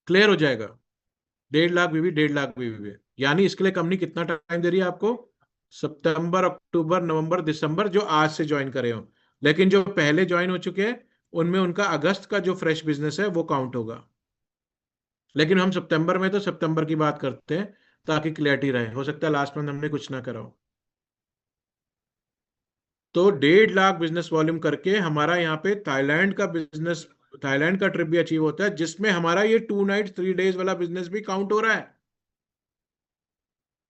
क्लियर हो जाएगा। 1.5 लाख बीवी, 1.5 लाख बीवी, यानी इसके लिए कंपनी कितना टाइम दे रही है आपको, सितंबर, अक्टूबर, नवंबर, दिसंबर, जो आज से ज्वाइन करे हो। लेकिन जो पहले ज्वाइन हो चुके हैं उनमें उनका अगस्त का जो फ्रेश बिजनेस है वो काउंट होगा। लेकिन हम सितंबर में तो सितंबर की बात करते हैं ताकि क्लैरिटी रहे, हो सकता है लास्ट मंथ हमने कुछ ना करा हो। तो 1.5 लाख बिजनेस वॉल्यूम करके हमारा यहाँ पे थाईलैंड का बिजनेस, थाईलैंड का ट्रिप भी अचीव होता है, जिसमें हमारा ये 2 नाइट 3 डेज वाला बिजनेस भी काउंट हो रहा है।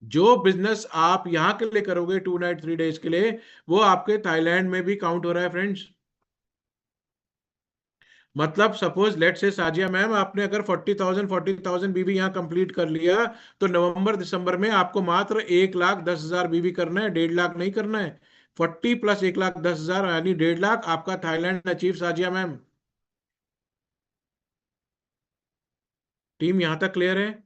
जो बिजनेस आप यहाँ के लिए करोगे 2 नाइट 3 डेज के लिए, वो आपके थाईलैंड में भी काउंट हो रहा है फ्रेंड्स। मतलब सपोज लेट से साजिया मैम, आपने अगर 40,000 बीवी यहाँ कंप्लीट कर लिया, तो नवंबर दिसंबर में आपको मात्र 1,10,000 बीवी करना है, 1.5 लाख नहीं करना है। 40 प्लस 1,10,000 यानी 1.5 लाख आपका Thailand achieve, Sajiya ma'am. Team यहां तक क्लियर है?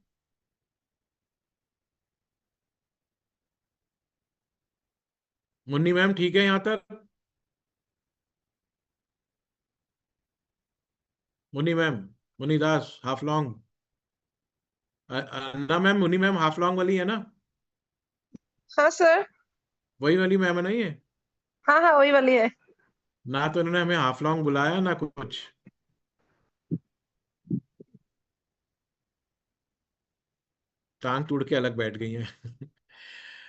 मुन्नी मैम ठीक है यहां तक? मुन्नी मैम, मुन्नी दास हाफ लॉन्ग, ना ma'am, Munni ma'am half long वाली है ना? हाँ सर। वही वाली मैम है ना ये? हाँ हाँ वही वाली है। ना तो इन्होंने हमें हाफ लॉन्ग बुलाया ना कुछ, टांग तोड़ के अलग बैठ गई है।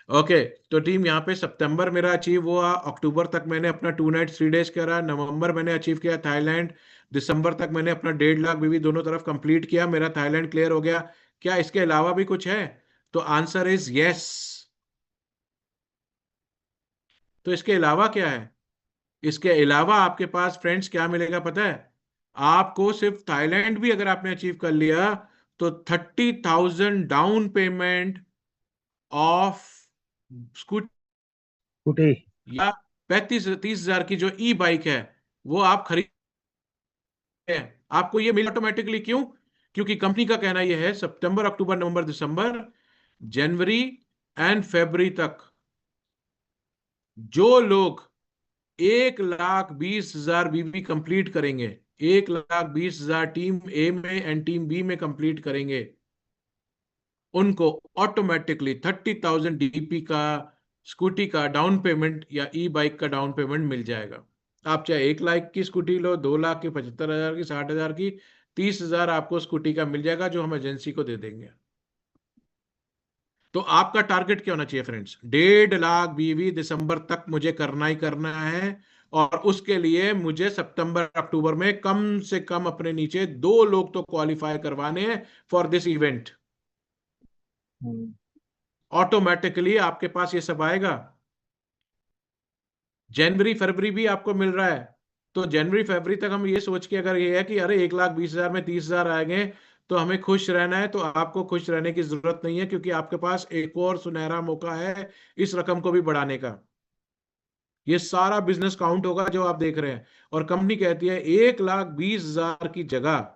ओके, तो टीम यहाँ पे सितंबर मेरा अचीव हुआ, अक्टूबर तक मैंने अपना 2 नाइट 3 डेज करा, नवंबर मैंने अचीव किया थाईलैंड, दिसंबर तक मैंने अपना 1.5 लाख बीवी दोनों तरफ कंप्लीट किया, मेरा थाईलैंड क्लियर हो गया। क्या इसके अलावा भी कुछ है? तो आंसर इज यस। तो इसके अलावा क्या है? इसके अलावा आपके पास फ्रेंड्स क्या मिलेगा पता है? आपको सिर्फ थाईलैंड भी अगर आपने अचीव कर लिया तो 30,000 down payment of scooty, scooty. या 35-30 हजार की जो ई बाइक है वो आप खरीद, आपको ये मिल ऑटोमेटिकली। क्यों? क्योंकि कंपनी का कहना यह है सितंबर, अक्टूबर, नवंबर, दिसंबर, जनवरी एंड फरवरी तक जो लोग 1,20,000 बीबी कंप्लीट करेंगे, 1,20,000 टीम ए में एंड टीम बी में कंप्लीट करेंगे, उनको ऑटोमेटिकली 30,000 डीपी का स्कूटी का डाउन पेमेंट या ई बाइक का डाउन पेमेंट मिल जाएगा। आप चाहे 1 लाख की स्कूटी लो, 2 लाख की, 75,000 की, 60,000 की, 30,000 आपको स्कूटी का मिल जाएगा जो हम एजेंसी को दे देंगे। तो आपका टारगेट क्या होना चाहिए फ्रेंड्स? 1.5 लाख बीवी दिसंबर तक मुझे करना ही करना है, और उसके लिए मुझे सितंबर अक्टूबर में कम से कम अपने नीचे 2 लोग तो क्वालिफाई करवाने हैं फॉर दिस इवेंट। ऑटोमेटिकली आपके पास ये सब आएगा। जनवरी फरवरी भी आपको मिल रहा है, तो जनवरी फरवरी तक हम ये सोच के, अगर ये है कि अरे 1,20,000 में 30,000 आ गए तो हमें खुश रहना है, तो आपको खुश रहने की जरूरत नहीं है, क्योंकि आपके पास एक और सुनहरा मौका है इस रकम को भी बढ़ाने का। ये सारा बिजनेस काउंट होगा जो आप देख रहे हैं। और कंपनी कहती है 1,20,000 की जगह,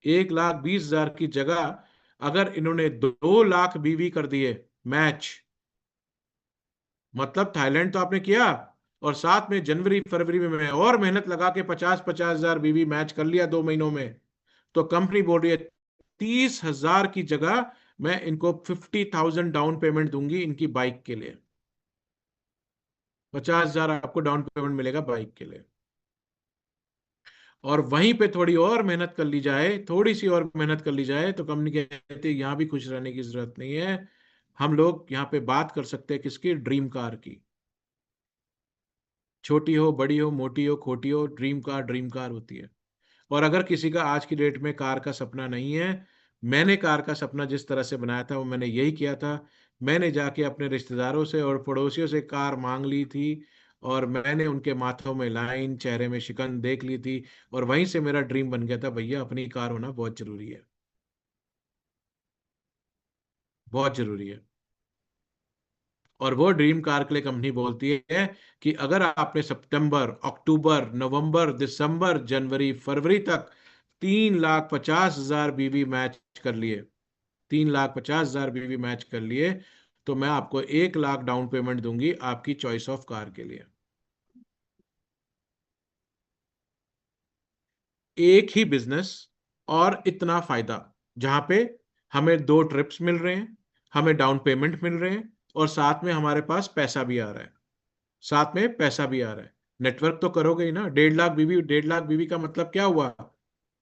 1,20,000 की जगह अगर इन्होंने 2 लाख बीवी कर दिए मैच, मतलब थाईलैंड तो आपने किया, और साथ में जनवरी फरवरी में मैं और मेहनत लगा के 50,000 बीवी मैच कर लिया 2 महीनों में, तो कंपनी बोल रही है 30,000 की जगह मैं इनको 50,000 डाउन पेमेंट दूंगी इनकी बाइक के लिए। 50,000 आपको डाउन पेमेंट मिलेगा बाइक के लिए। और वहीं पे थोड़ी और मेहनत कर ली जाए, थोड़ी सी और मेहनत कर ली जाए, तो कंपनी कहती है यहां भी खुश रहने की जरूरत नहीं है, हम लोग यहाँ पे बात कर सकते हैं किसकी? ड्रीम कार की। छोटी हो, बड़ी हो, मोटी हो, खोटी हो, ड्रीम कार होती है। और अगर किसी का आज की डेट में कार का सपना नहीं है, मैंने कार का सपना जिस तरह से बनाया था वो मैंने यही किया था। मैंने जाके अपने रिश्तेदारों से और पड़ोसियों से कार मांग ली थी, और मैंने उनके माथों में लाइन, चेहरे में शिकन देख ली थी, और वहीं से मेरा ड्रीम बन गया था, भैया अपनी कार होना बहुत जरूरी है, बहुत जरूरी है। और वो ड्रीम कार के लिए कंपनी बोलती है कि अगर आपने सितंबर, अक्टूबर, नवंबर, दिसंबर, जनवरी, फरवरी तक 3,50,000 बीवी मैच कर लिए, 3,50,000 बीवी मैच कर लिए, तो मैं आपको 1 लाख डाउन पेमेंट दूंगी आपकी चॉइस ऑफ कार के लिए। एक ही बिजनेस और इतना फायदा, जहां पे हमें 2 ट्रिप्स मिल रहे हैं, हमें डाउन पेमेंट मिल रहे हैं, और साथ में हमारे पास पैसा भी आ रहा है, साथ में पैसा भी आ रहा है। नेटवर्क तो करोगे ही ना। 1.5 लाख बीवी, 1.5 लाख बीवी का मतलब क्या हुआ?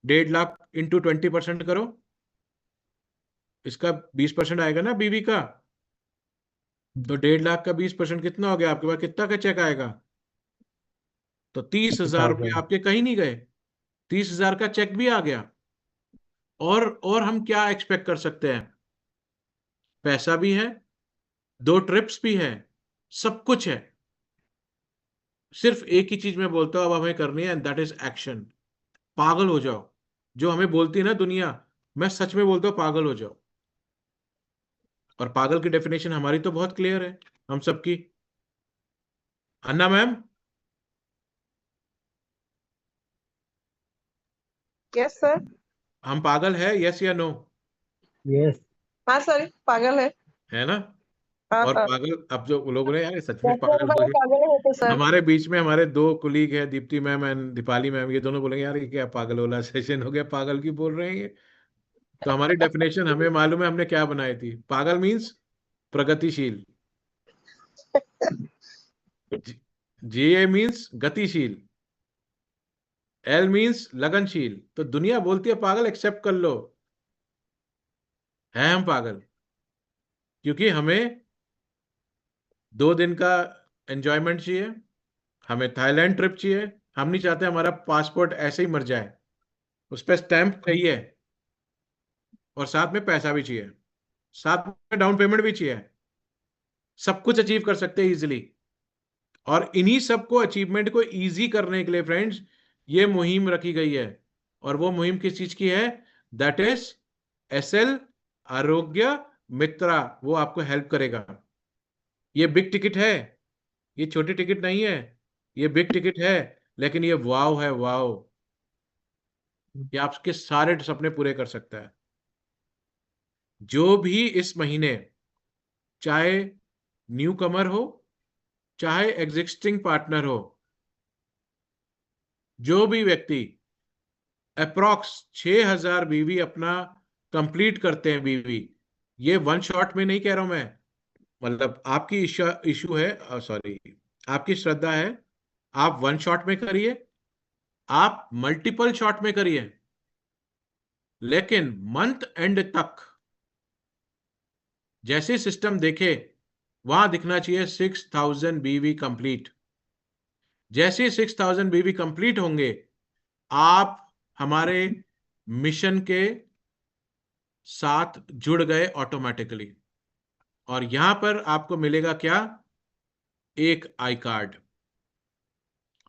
1.5 लाख इंटू 20% करो, इसका 20% आएगा ना बीवी का, तो 1.5 लाख का 20% कितना हो गया? आपके पास कितना का चेक आएगा? तो 30,000 रुपये 50,000। आपके कहीं नहीं गए, 30,000 का चेक भी आ गया। और हम क्या एक्सपेक्ट कर सकते हैं? पैसा भी है, 2 ट्रिप्स भी है, सब कुछ है। सिर्फ एक ही चीज मैं बोलता हूं अब हमें करनी है, एंड दैट इज एक्शन। पागल हो जाओ। जो हमें बोलती है ना दुनिया, मैं सच में बोलता हूं पागल हो जाओ। और पागल की डेफिनेशन हमारी तो बहुत क्लियर है, हम सबकी। अन्ना मैम, यस सर। हम पागल है, यस या नो? यस। हाँ सर, पागल है ना? हाँ और सर। पागल, अब जो लोग बोले यार ये सच में डॉक्टर पागल हो वाले गए, पागल होते सर। हमारे बीच में हमारे 2 कुलीग है, Deepti ma'am and Deepali ma'am, ये दोनों बोलेंगे यार ये क्या पागल वाला सेशन हो गया, पागल की बोल रहे हैं ये। तो हमारी डेफिनेशन हमें मालूम है हमने क्या बनाई थी। पागल मीन्स प्रगतिशील, जीए मीन्स गतिशील, एल मीन्स लगनशील। तो दुनिया बोलती है पागल, एक्सेप्ट कर लो, है हम पागल, क्योंकि हमें 2 दिन का एंजॉयमेंट चाहिए, हमें थाईलैंड ट्रिप चाहिए। हम नहीं चाहते हमारा पासपोर्ट ऐसे ही मर जाए, उस पर स्टैंप चाहिए, और साथ में पैसा भी चाहिए, साथ में डाउन पेमेंट भी चाहिए। सब कुछ अचीव कर सकते हैं इजीली। और इन्हीं सबको अचीवमेंट को इजी करने के लिए फ्रेंड्स ये मुहिम रखी गई है। और वो मुहिम किस चीज की है? दैट इज एसएल आरोग्य मित्रा। वो आपको हेल्प करेगा। ये बिग टिकट है, ये छोटी टिकट नहीं है, ये बिग टिकट है, लेकिन ये वाव है, वाव। ये आपके सारे सपने पूरे कर सकता है। जो भी इस महीने, चाहे न्यू कमर हो चाहे एग्जिस्टिंग पार्टनर हो, जो भी व्यक्ति अप्रॉक्स 6,000 बीवी अपना कंप्लीट करते हैं, बीवी, ये वन शॉट में नहीं कह रहा हूं मैं, मतलब आपकी इशू है, सॉरी, आपकी श्रद्धा है, आप वन शॉट में करिए, आप मल्टीपल शॉट में करिए, लेकिन मंथ एंड तक जैसे सिस्टम देखे वहां दिखना चाहिए 6,000 बीवी कंप्लीट। जैसे 6,000 बीवी कंप्लीट होंगे, आप हमारे मिशन के साथ जुड़ गए ऑटोमेटिकली। और यहां पर आपको मिलेगा क्या? एक आई कार्ड।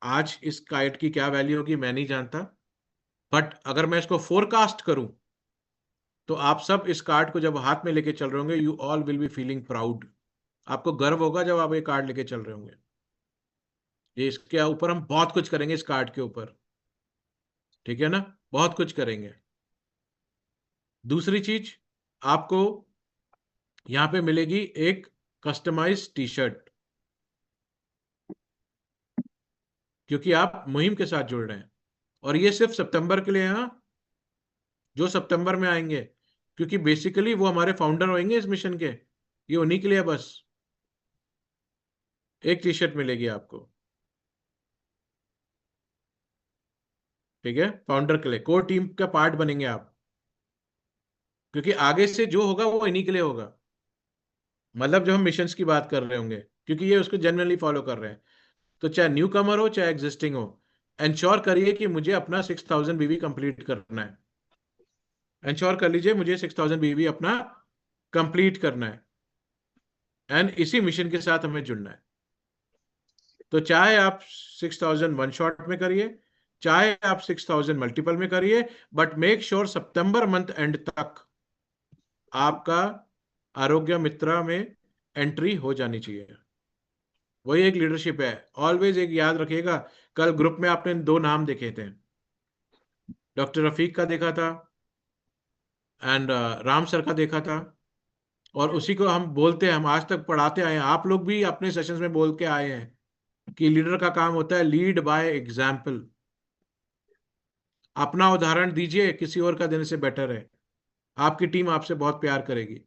आज इस कार्ड की क्या वैल्यू होगी मैं नहीं जानता, बट अगर मैं इसको फोरकास्ट करूं तो आप सब इस कार्ड को जब हाथ में लेके चल रहे होंगे, you all will be feeling proud. आपको गर्व होगा जब आप ये कार्ड लेके चल रहे होंगे। ये इसके ऊपर हम बहुत कुछ करेंगे, इस कार्ड के ऊपर, ठीक है ना, बहुत कुछ करेंगे। दूसरी चीज आपको यहां पे मिलेगी एक कस्टमाइज टी शर्ट, क्योंकि आप मुहिम के साथ जुड़ रहे हैं। और ये सिर्फ सितंबर के लिए है, हाँ, जो सितंबर में आएंगे, क्योंकि बेसिकली वो हमारे फाउंडर होंगे इस मिशन के, ये उन्हीं के लिए बस एक टी शर्ट मिलेगी आपको, ठीक है, फाउंडर के लिए, कोर टीम का पार्ट बनेंगे आप, क्योंकि आगे से जो होगा वो इन्हीं के लिए होगा, मतलब जब हम मिशंस की बात कर रहे होंगे, क्योंकि ये उसको जनरली फॉलो कर रहे हैं। तो चाहे न्यू कमर हो चाहे एग्जिस्टिंग हो, इंश्योर करिए कि मुझे अपना 6,000 बीवी कंप्लीट करना है। इंश्योर कर लीजिए मुझे 6,000 बीवी अपना कंप्लीट करना है, एंड इसी मिशन के साथ हमें जुड़ना है। तो चाहे आप 6,000 वन शॉट में करिए, चाहे आप 6,000 मल्टीपल में करिए, but make sure September month and तक आपका आरोग्य मित्रा में एंट्री हो जानी चाहिए। वही एक लीडरशिप है। ऑलवेज एक याद रखिएगा, कल ग्रुप में आपने 2 नाम देखे थे, डॉक्टर रफीक का देखा था एंड राम सर का देखा था, और उसी को हम बोलते हैं, हम आज तक पढ़ाते आए हैं, आप लोग भी अपने सेशंस में बोल के आए हैं कि लीडर का काम होता है लीड बाय एग्जाम्पल। अपना उदाहरण दीजिए, किसी और का देने से बेटर है। आपकी टीम आपसे बहुत प्यार करेगी,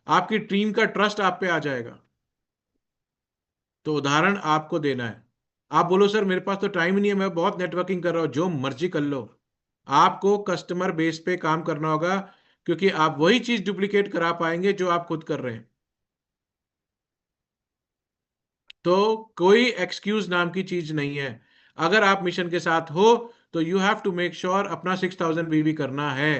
आपकी टीम का ट्रस्ट आप पे आ जाएगा। तो उदाहरण आपको देना है। आप बोलो सर मेरे पास तो टाइम ही नहीं है, मैं बहुत नेटवर्किंग कर रहा हूं, जो मर्जी कर लो, आपको कस्टमर बेस पे काम करना होगा, क्योंकि आप वही चीज डुप्लीकेट करा पाएंगे जो आप खुद कर रहे हैं। तो कोई एक्सक्यूज नाम की चीज नहीं है। अगर आप मिशन के साथ हो तो you have to make sure अपना 6,000 बीवी करना है।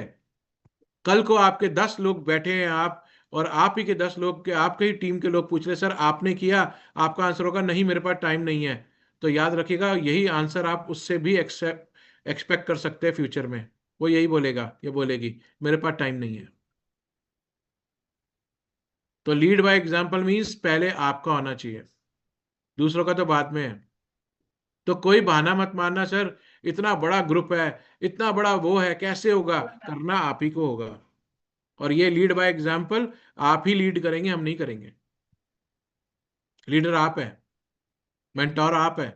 कल को आपके 10 लोग बैठे हैं, आप और आप ही के 10 लोग के, आपके ही टीम के लोग पूछ रहे सर आपने किया, आपका आंसर होगा नहीं मेरे पास टाइम नहीं है। तो याद रखिएगा यही आंसर आप उससे भी एक्सपेक्ट कर सकते हैं फ्यूचर में। वो यही बोलेगा, ये बोलेगी मेरे पास टाइम नहीं है। तो लीड बाय एग्जाम्पल मीन्स पहले आपका होना चाहिए, दूसरों का तो बाद में है। तो कोई बहाना मत मारना सर इतना बड़ा ग्रुप है, इतना बड़ा वो है, कैसे होगा, करना आप ही को होगा। और ये लीड बाय एग्जाम्पल आप ही लीड करेंगे, हम नहीं करेंगे। लीडर आप है, मेंटोर आप है।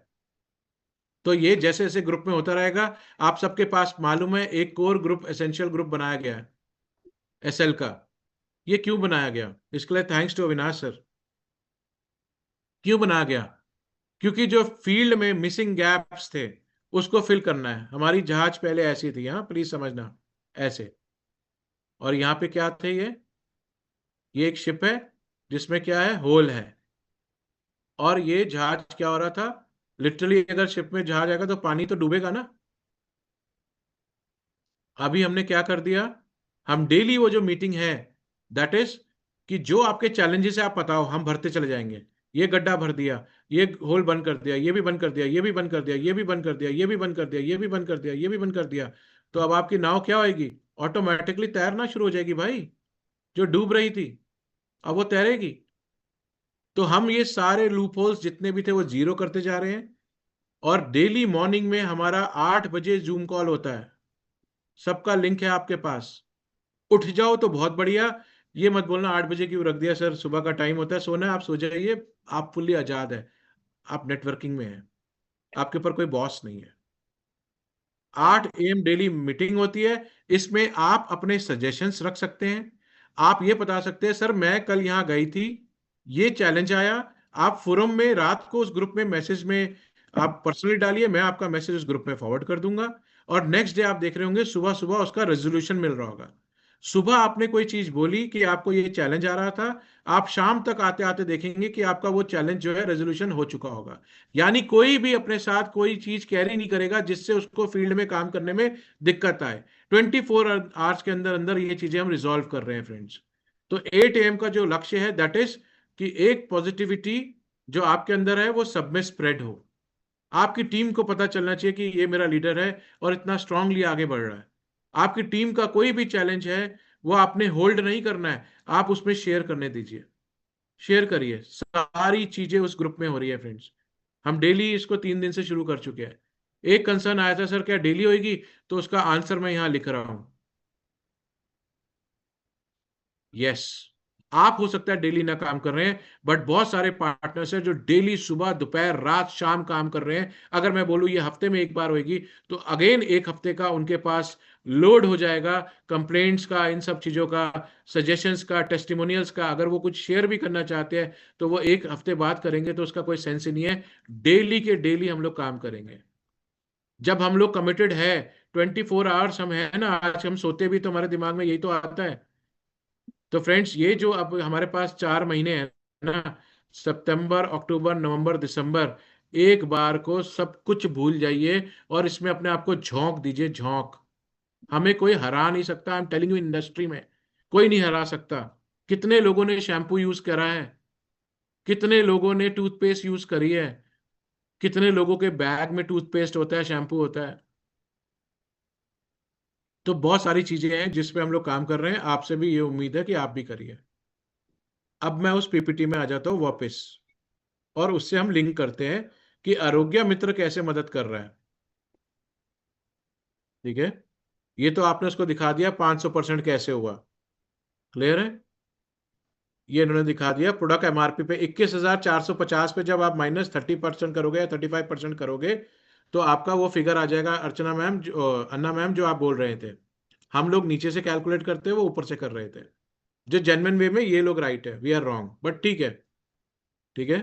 तो ये जैसे जैसे ग्रुप में होता रहेगा, आप सबके पास मालूम है एक कोर ग्रुप, एसेंशियल ग्रुप बनाया गया है एसएल का। ये क्यों बनाया गया? इसके लिए थैंक्स टू अविनाश सर। क्यों बनाया गया? क्योंकि जो फील्ड में मिसिंग गैप्स थे उसको फिल करना है। हमारी जहाज पहले ऐसी थी, हाँ प्लीज समझना, ऐसे। और यहाँ पे क्या थे, ये एक शिप है जिसमें क्या है, होल है, और ये जहाज क्या हो रहा था, लिटरली अगर शिप में जहाज आएगा तो पानी तो डूबेगा ना। अभी हमने क्या कर दिया, हम डेली वो जो मीटिंग है, दैट इज कि जो आपके चैलेंजेस है आप बताओ, हम भरते चले जाएंगे। ये गड्ढा भर दिया, ये होल बंद कर दिया, ये भी बंद कर दिया, ये भी बंद कर दिया, ये भी बंद कर दिया, ये भी बंद कर दिया, ये भी बंद कर दिया, ये भी बंद कर दिया। तो अब आपकी नाव क्या होगी, ऑटोमेटिकली तैरना शुरू हो जाएगी भाई। जो डूब रही थी अब वो तैरेगी। तो हम ये सारे लूप होल्स जितने भी थे वो जीरो करते जा रहे हैं। और डेली मॉर्निंग में हमारा 8 बजे जूम कॉल होता है, सबका लिंक है आपके पास। उठ जाओ तो बहुत बढ़िया। ये मत बोलना 8 बजे क्यों रख दिया सर, सुबह का टाइम होता है, सोना है, आप सो जाइए। आप फुल्ली आजाद है, आप नेटवर्किंग में हैं, आपके ऊपर कोई बॉस नहीं है। 8 AM डेली मीटिंग होती है। इसमें आप अपने सजेशंस रख सकते हैं। आप ये बता सकते हैं सर मैं कल यहाँ गई थी, ये चैलेंज आया। आप फोरम में रात को उस ग्रुप में मैसेज में आप पर्सनली डालिए, मैं आपका मैसेज उस ग्रुप में फॉरवर्ड कर दूंगा। और नेक्स्ट डे आप देख रहे होंगे सुबह सुबह उसका रेजोल्यूशन मिल रहा होगा। सुबह आपने कोई चीज बोली कि आपको ये चैलेंज आ रहा था, आप शाम तक आते आते देखेंगे कि आपका वो चैलेंज जो है रेजोल्यूशन हो चुका होगा। यानी कोई भी अपने साथ कोई चीज कैरी नहीं करेगा जिससे उसको फील्ड में काम करने में दिक्कत आए। 24 आवर्स के अंदर अंदर ये चीजें हम रिजॉल्व कर रहे हैं फ्रेंड्स। तो 8 AM का जो लक्ष्य है दैट इज कि एक पॉजिटिविटी जो आपके अंदर है वो सब में स्प्रेड हो। आपकी टीम को पता चलना चाहिए कि ये मेरा लीडर है और इतना स्ट्रांगली आगे बढ़ रहा है। आपकी टीम का कोई भी चैलेंज है वो आपने होल्ड नहीं करना है, आप उसमें शेयर करने दीजिए। शेयर करिए, सारी चीजें उस ग्रुप में हो रही है फ्रेंड्स। हम डेली इसको 3 दिन से शुरू कर चुके हैं। एक कंसर्न आया था सर क्या डेली होगी, तो उसका आंसर मैं यहां लिख रहा हूं। यस, आप हो सकता है डेली ना काम कर रहे हैं, बट बहुत सारे पार्टनर्स हैं जो डेली सुबह दोपहर रात शाम काम कर रहे हैं। अगर मैं बोलूं ये हफ्ते में एक बार होगी तो अगेन एक हफ्ते का उनके पास लोड हो जाएगा, कंप्लेंट्स का, इन सब चीजों का, सजेशंस का, टेस्टिमोनियल्स का। अगर वो कुछ शेयर भी करना चाहते हैं तो वो एक हफ्ते बाद करेंगे, तो उसका कोई सेंस ही नहीं है। डेली के डेली हम लोग काम करेंगे। जब हम लोग कमिटेड है, 24 आवर्स हम है ना, आज हम सोते भी तो हमारे दिमाग में यही तो आता है। तो फ्रेंड्स ये जो अब हमारे पास 4 महीने हैं ना, सितंबर अक्टूबर नवंबर दिसंबर, एक बार को सब कुछ भूल जाइए और इसमें अपने आप को झोंक दीजिए, झोंक। हमें कोई हरा नहीं सकता। I am telling you, industry में कोई नहीं हरा सकता। कितने लोगों ने शैम्पू यूज करा है, कितने लोगों ने टूथपेस्ट यूज करी है, कितने लोगों के बैग में टूथपेस्ट होता है, शैम्पू होता है। तो बहुत सारी चीजें हैं जिस पे हम लोग काम कर रहे हैं। आपसे भी ये उम्मीद है कि आप भी करिए। अब मैं उस पीपीटी में आ जाता हूँ वापस, और उससे हम लिंक करते हैं कि आरोग्य मित्र कैसे मदद कर रहा है। ठीक है, ये तो आपने उसको दिखा दिया 500% कैसे हुआ, क्लियर है। ये इन्होंने दिखा दिया प्रोडक्ट एमआरपी पे 21,450 पे जब आप -30% करोगे या 35% करोगे तो आपका वो फिगर आ जाएगा। अर्चना मैम, अन्ना मैम, जो आप बोल रहे थे, हम लोग नीचे से कैलकुलेट करते हैं, वो ऊपर से कर रहे थे। जो जेन्युइन वे में ये लोग राइट है, वी आर रॉन्ग, बट ठीक है। ठीक है,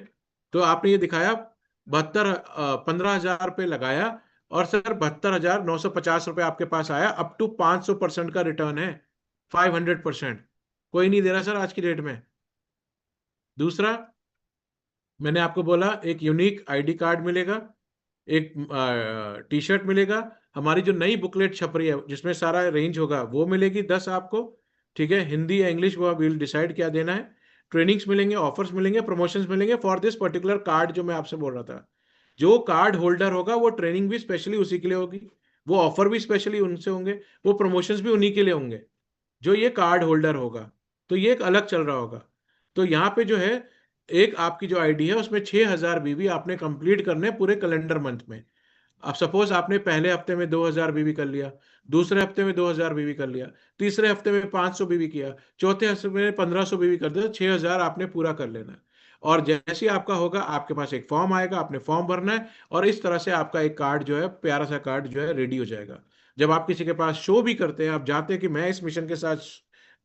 तो आपने ये दिखाया 15,000 पे लगाया और सर 72,950 रुपये आपके पास आया। अप टू 500% का रिटर्न है, 500%। कोई नहीं दे रहा सर आज की डेट में। दूसरा, मैंने आपको बोला एक यूनिक आईडी कार्ड मिलेगा, एक टी शर्ट मिलेगा, हमारी जो नई बुकलेट छप रही है जिसमें सारा रेंज होगा वो मिलेगी 10 आपको। ठीक है, हिंदी या इंग्लिश वो विल डिसाइड क्या देना है। ट्रेनिंग्स मिलेंगे, ऑफर्स मिलेंगे, प्रमोशंस मिलेंगे फॉर दिस पर्टिकुलर कार्ड जो मैं आपसे बोल रहा था। जो कार्ड होल्डर होगा वो ट्रेनिंग भी स्पेशली उसी के लिए होगी, वो ऑफर भी स्पेशली उनसे होंगे, वो प्रमोशंस भी उन्हीं के लिए होंगे जो ये कार्ड होल्डर होगा। तो ये एक अलग चल रहा होगा। तो यहाँ पे जो है एक आपकी जो आईडी है उसमें 6,000 बीवी आपने कंप्लीट करने पूरे कैलेंडर मंथ में। अब सपोज आपने पहले हफ्ते में 2,000 बीवी कर लिया, दूसरे हफ्ते में 2,000 बीवी कर लिया, तीसरे हफ्ते में 500 बीवी किया, चौथे हफ्ते में 1,500 बीवी कर दिया, 6,000 आपने पूरा कर लेना है। और जैसे ही आपका होगा आपके पास एक फॉर्म आएगा, आपने फॉर्म भरना है और इस तरह से आपका एक कार्ड जो है, प्यारा सा कार्ड जो है रेडी हो जाएगा। जब आप किसी के पास शो भी करते हैं, आप जाते हैं कि मैं इस मिशन के साथ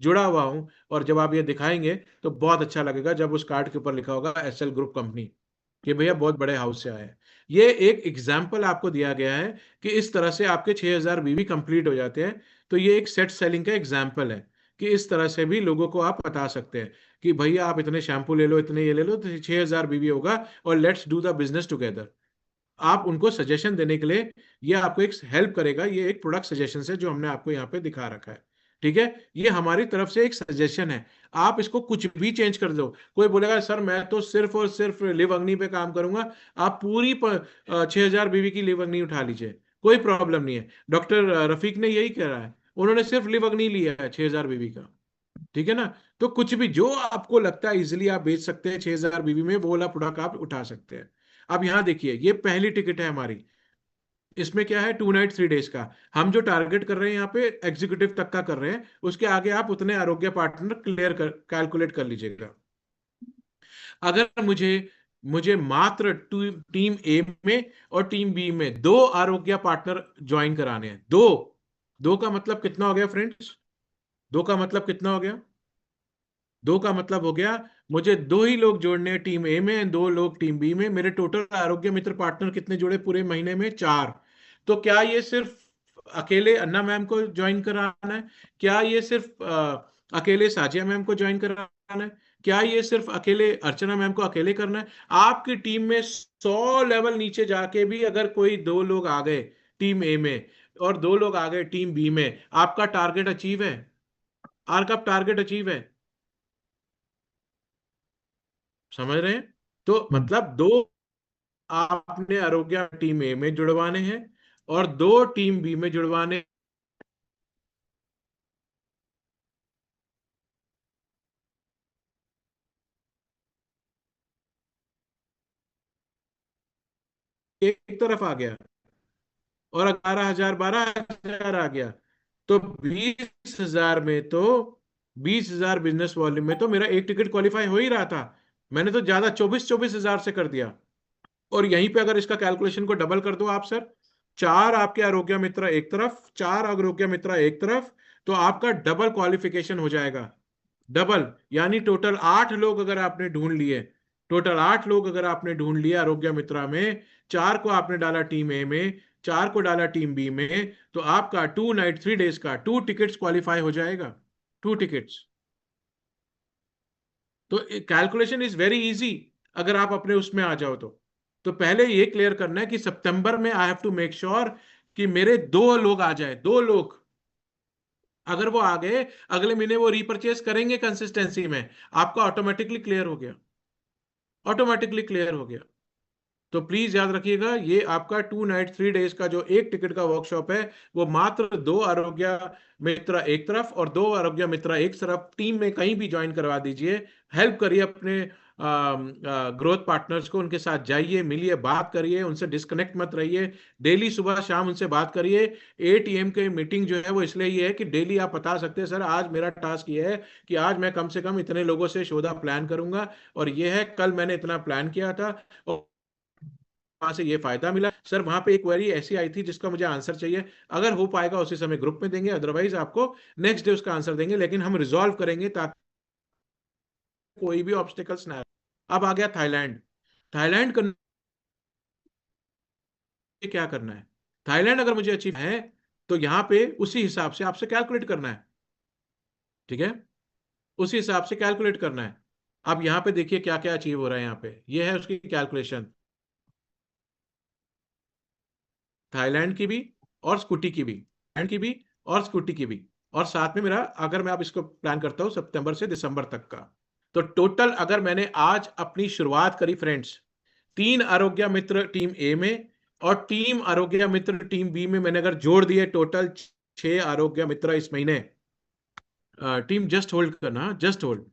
जुड़ा हुआ हूं, और जब आप ये दिखाएंगे तो बहुत अच्छा लगेगा जब उस कार्ड के ऊपर लिखा होगा एसएल ग्रुप कंपनी, कि भैया बहुत बड़े हाउस से आए हैं। ये एक एग्जाम्पल आपको दिया गया है कि इस तरह से आपके 6,000 बीवी कंप्लीट हो जाते हैं। तो ये एक सेट सेलिंग का एग्जाम्पल है कि इस तरह से भी लोगों को आप बता सकते हैं कि भैया आप इतने शैम्पू ले लो, इतने ये ले लो, तो 6,000 बीवी होगा और let's do the business together. आप उनको सजेशन देने के लिए ये आपको एक हेल्प करेगा। ये एक प्रोडक्ट सजेशन है जो हमने आपको यहाँ पे दिखा रखा है। ठीक है, ये हमारी तरफ से एक सजेशन है। आप इसको कुछ भी चेंज कर दो। कोई बोलेगा सर मैं तो सिर्फ और सिर्फ लिव अग्नि पे काम करूंगा, आप पूरी 6,000 बीवी की लिव अग्नि उठा लीजिए, कोई प्रॉब्लम नहीं है। डॉक्टर रफीक ने यही कह रहा है, उन्होंने सिर्फ लिव अग्नि लिया है 6,000 बीवी का। ठीक है ना, तो कुछ भी जो आपको लगता है इजिली आप बेच सकते हैं 6,000 बीवी में, वो वाला प्रोडक्ट आप उठा सकते हैं। अब यहाँ देखिए, ये पहली टिकट है हमारी। इसमें क्या है, 2 नाइट 3 डेज का। हम जो टारगेट कर रहे हैं यहाँ पे एग्जीक्यूटिव तक का कर रहे हैं, उसके आगे आप उतने आरोग्य पार्टनर कैलकुलेट कर लीजिएगा। अगर मुझे मुझे मात्र टीम ए में और टीम बी में 2 आरोग्य पार्टनर ज्वाइन कराने हैं, दो दो का मतलब कितना हो गया फ्रेंड्स? दो का मतलब कितना हो गया? दो का मतलब हो गया मुझे 2 ही लोग जोड़ने हैं टीम ए में, 2 लोग टीम बी में। मेरे टोटल आरोग्य मित्र पार्टनर कितने जुड़े पूरे महीने में? 4। तो क्या ये सिर्फ अकेले अन्ना मैम को ज्वाइन कराना है? क्या ये सिर्फ अकेले साजिया मैम को ज्वाइन कराना है? क्या ये सिर्फ अकेले अर्चना मैम को अकेले करना है? आपकी टीम में 100 लेवल नीचे जाके भी अगर कोई 2 लोग आ गए टीम ए में और 2 लोग आ गए टीम बी में, आपका टारगेट अचीव है। आपका टारगेट अचीव है, समझ रहे हैं? तो मतलब 2 आपने आरोग्य टीम ए में जुड़वाने हैं और 2 टीम बी में जुड़वाने। एक तरफ आ गया और 11,000 12,000 आ गया, तो 20,000 में तो 20,000 बिजनेस वॉल्यूम में तो मेरा एक टिकट क्वालिफाई हो ही रहा था। मैंने तो ज्यादा 24,000 से कर दिया। और यहीं पे अगर इसका कैलकुलेशन को डबल कर दो आप सर, 4 आपके आरोग्य मित्र एक तरफ, 4 आरोग्य मित्र एक तरफ, तो आपका डबल क्वालिफिकेशन हो जाएगा। डबल यानी टोटल 8 लोग अगर आपने ढूंढ लिए, टोटल 8 लोग अगर आपने ढूंढ लिए आरोग्य मित्रा में, 4 को आपने डाला टीम ए में, 4 को डाला टीम बी में, तो आपका 2 नाइट 3 डेज का 2 टिकट्स क्वालिफाई हो जाएगा। 2 टिकट्स। तो कैलकुलेशन इज वेरी इजी अगर आप अपने उसमें आ जाओ तो पहले ये क्लियर करना है कि सितंबर में I have to make sure कि मेरे 2 लोग आ जाए, 2 लोग। अगर वो आ गए, अगले महीने वो रीपरचेस करेंगे कंसिस्टेंसी में, आपका ऑटोमेटिकली क्लियर हो गया, ऑटोमेटिकली क्लियर हो गया। तो प्लीज याद रखिएगा, ये आपका 2 नाइट 3 डेज का जो एक टिकट का वर्कशॉप है, वो मात्र 2 आरोग्य मित्र एक तरफ और 2 आरोग्य मित्र एक तरफ टीम में कहीं भी ज्वाइन करवा दीजिए। हेल्प करिए अपने ग्रोथ पार्टनर्स को, उनके साथ जाइए, मिलिए, बात करिए, उनसे डिस्कनेक्ट मत रहिए। डेली सुबह शाम उनसे बात करिए। 8 AM के मीटिंग जो है वो इसलिए ये है कि डेली आप बता सकते हैं सर आज मेरा टास्क ये है कि आज मैं कम से कम इतने लोगों से शोधा प्लान करूंगा, और ये है कल मैंने इतना प्लान किया था और वहां से ये फायदा मिला। सर वहां पे एक क्वेरी ऐसी आई थी जिसका मुझे आंसर चाहिए, अगर हो पाएगा उसी समय ग्रुप में देंगे, अदरवाइज आपको नेक्स्ट डे उसका आंसर देंगे, लेकिन हम रिजॉल्व करेंगे ताकि कोई भी ऑब्स्टिकल्स ना आए। अब आ गया थाईलैंड। थाईलैंड करने क्या करना है? थाईलैंड अगर मुझे अचीव है तो यहाँ पे उसी हिसाब से आपसे कैलकुलेट करना है, ठीक है? उसी हिसाब से कैलकुलेट करना है। अब यहाँ पे देखिए क्या क्या अचीव हो रहा है, यहाँ पे ये है उसकी कैलकुलेशन, थाईलैंड की भी और स्कूटी की भी, थाईलैंड की भी और स्कूटी की भी, और साथ में मेरा, अगर मैं आप इसको प्लान करता हूँ सितंबर से दिसंबर तक का, तो टोटल अगर मैंने आज अपनी शुरुआत करी फ्रेंड्स, 3 आरोग्य मित्र टीम ए में और 3 आरोग्य मित्र टीम बी में मैंने अगर जोड़ दिए, टोटल 6 आरोग्य मित्र इस महीने। टीम जस्ट होल्ड करना, जस्ट होल्ड।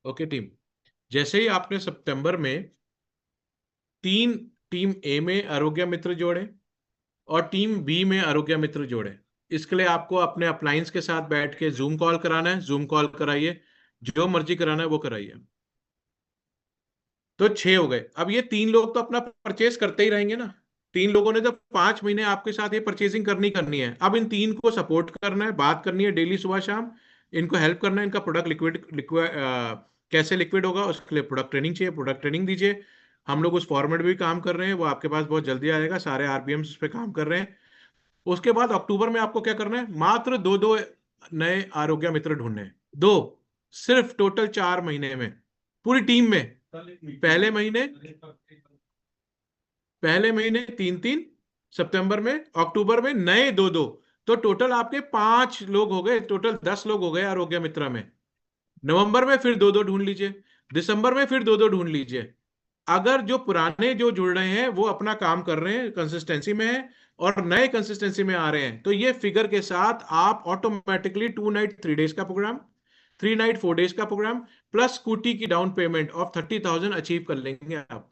ओके टीम, जैसे ही आपने सितंबर में 3 टीम ए में आरोग्य मित्र जोड़े और टीम बी में आरोग्य मित्र जोड़े, इसके लिए आपको अपने अपलाइंस के साथ बैठ के जूम कॉल कराना है, जूम कॉल कराइए। जो मर्जी कराना है वो कराइए। तो 6 हो गए। अब ये 3 लोग तो अपना परचेस करते ही रहेंगे ना। 3 लोगों ने तो 5 महीने आपके साथ ये परचेसिंग करनी है। अब इन 3 को सपोर्ट करना है, बात करनी है डेली सुबह शाम, इनको हेल्प करना है। इनका प्रोडक्ट लिक्विड कैसे लिक्विड होगा उसके लिए प्रोडक्ट ट्रेनिंग चाहिए, प्रोडक्ट ट्रेनिंग दीजिए। हम लोग उस फॉर्मेट भी काम कर रहे हैं, वो आपके पास बहुत जल्दी आएगा। सारे आरपीएम उस पर काम कर रहे हैं। उसके बाद अक्टूबर में आपको क्या करना है, मात्र 2 नए आरोग्य मित्र ढूंढने हैं। 2 सिर्फ, टोटल 4 महीने में पूरी टीम में। पहले महीने 3-3, सितंबर में, अक्टूबर में नए 2-2, तो टोटल आपके 5 लोग हो गए, टोटल 10 लोग हो गए आरोग्य मित्रा में। नवंबर में फिर 2-2 ढूंढ लीजिए, दिसंबर में फिर 2-2 ढूंढ लीजिए। अगर जो पुराने जो जुड़ रहे हैं वो अपना काम कर रहे हैं, कंसिस्टेंसी में है, और नए कंसिस्टेंसी में आ रहे हैं, तो ये फिगर के साथ आप ऑटोमेटिकली 2 नाइट 3 डेज का प्रोग्राम, 3 नाइट 4 डेज का प्रोग्राम प्लस स्कूटी की डाउन पेमेंट ऑफ 30,000 अचीव कर लेंगे आप।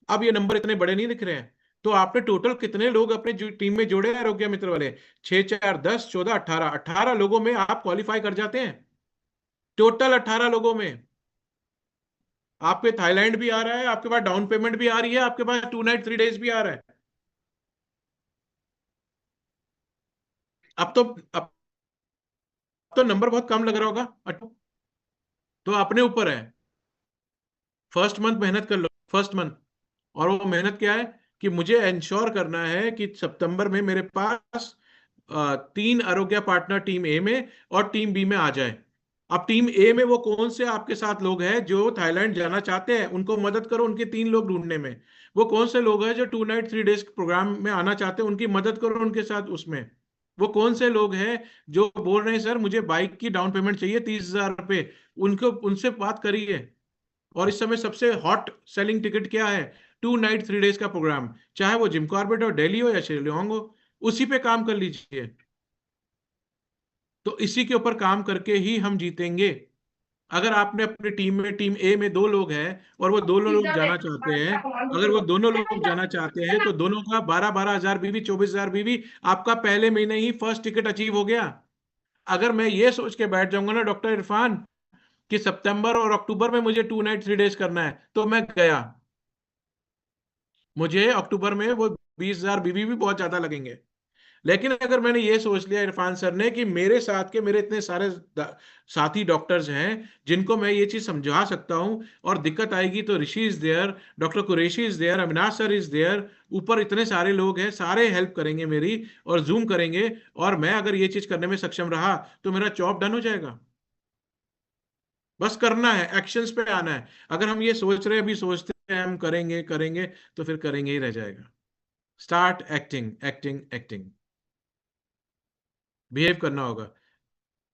अब ये नंबर इतने बड़े नहीं दिख रहे हैं। तो आपने टोटल कितने लोग अपने टीम में जोड़े हैं आरोग्य मित्र वाले? 6, 4, 10, 14, 18, 18 लोगों में आप क्वालिफाई कर जाते हैं। टोटल 18 लोगों में आपके थाईलैंड भी आ रहा है, आपके पास डाउन पेमेंट भी आ रही है, आपके पास 2 नाइट 3 डेज भी आ रहा है। अब तो नंबर बहुत कम लग रहा होगा, तो अपने ऊपर है। फर्स्ट मंथ मेहनत कर लो, फर्स्ट मंथ। और वो मेहनत क्या है कि मुझे इंश्योर करना है कि सितंबर में मेरे पास 3 आरोग्य पार्टनर टीम ए में और टीम बी में आ जाए। अब टीम ए में वो कौन से आपके साथ लोग हैं जो थाईलैंड जाना चाहते हैं, उनको मदद करो उनके 3 लोग ढूंढने में। वो कौन से लोग हैं जो 2 नाइट 3 डेज प्रोग्राम में आना चाहते हैं, उनकी मदद करो उनके साथ उसमें। वो कौन से लोग हैं जो बोल रहे हैं सर मुझे बाइक की डाउन पेमेंट चाहिए 30,000 रुपये, उनको उनसे बात करिए। और इस समय सबसे हॉट सेलिंग टिकट क्या है? 2 नाइट 3 डेज का प्रोग्राम, चाहे वो जिम कॉर्बेट हो, दिल्ली हो या शिलोंग हो, उसी पे काम कर लीजिए। तो इसी के ऊपर काम करके ही हम जीतेंगे। अगर आपने अपनी टीम में, टीम ए में 2 लोग हैं और वो दोनों लोग जाना चाहते हैं, अगर वो दोनों लोग जाना चाहते हैं तो दोनों का 12-12 हजार बीवी, 24,000 बीवी, आपका पहले महीने ही फर्स्ट टिकट अचीव हो गया। अगर मैं ये सोच के बैठ जाऊंगा ना डॉक्टर इरफान कि सितंबर और अक्टूबर में मुझे 2 नाइट 3 डेज करना है, तो मैं गया। मुझे अक्टूबर में वो 20,000 बीवी भी बहुत ज्यादा लगेंगे। लेकिन अगर मैंने ये सोच लिया इरफान सर ने कि मेरे साथ के मेरे इतने सारे साथी डॉक्टर्स हैं जिनको मैं ये चीज समझा सकता हूं, और दिक्कत आएगी तो Rishi is there, doctor Qureshi is there, Avinash sir is there, ऊपर इतने सारे लोग हैं, सारे हेल्प करेंगे मेरी और जूम करेंगे। और मैं अगर ये चीज करने में सक्षम रहा तो मेरा जॉब डन हो जाएगा। बस करना है, एक्शंस पे आना है। अगर हम ये सोच रहे हैं, अभी सोचते हैं हम करेंगे करेंगे, तो फिर करेंगे ही रह जाएगा। Start acting acting acting. Behave करना होगा,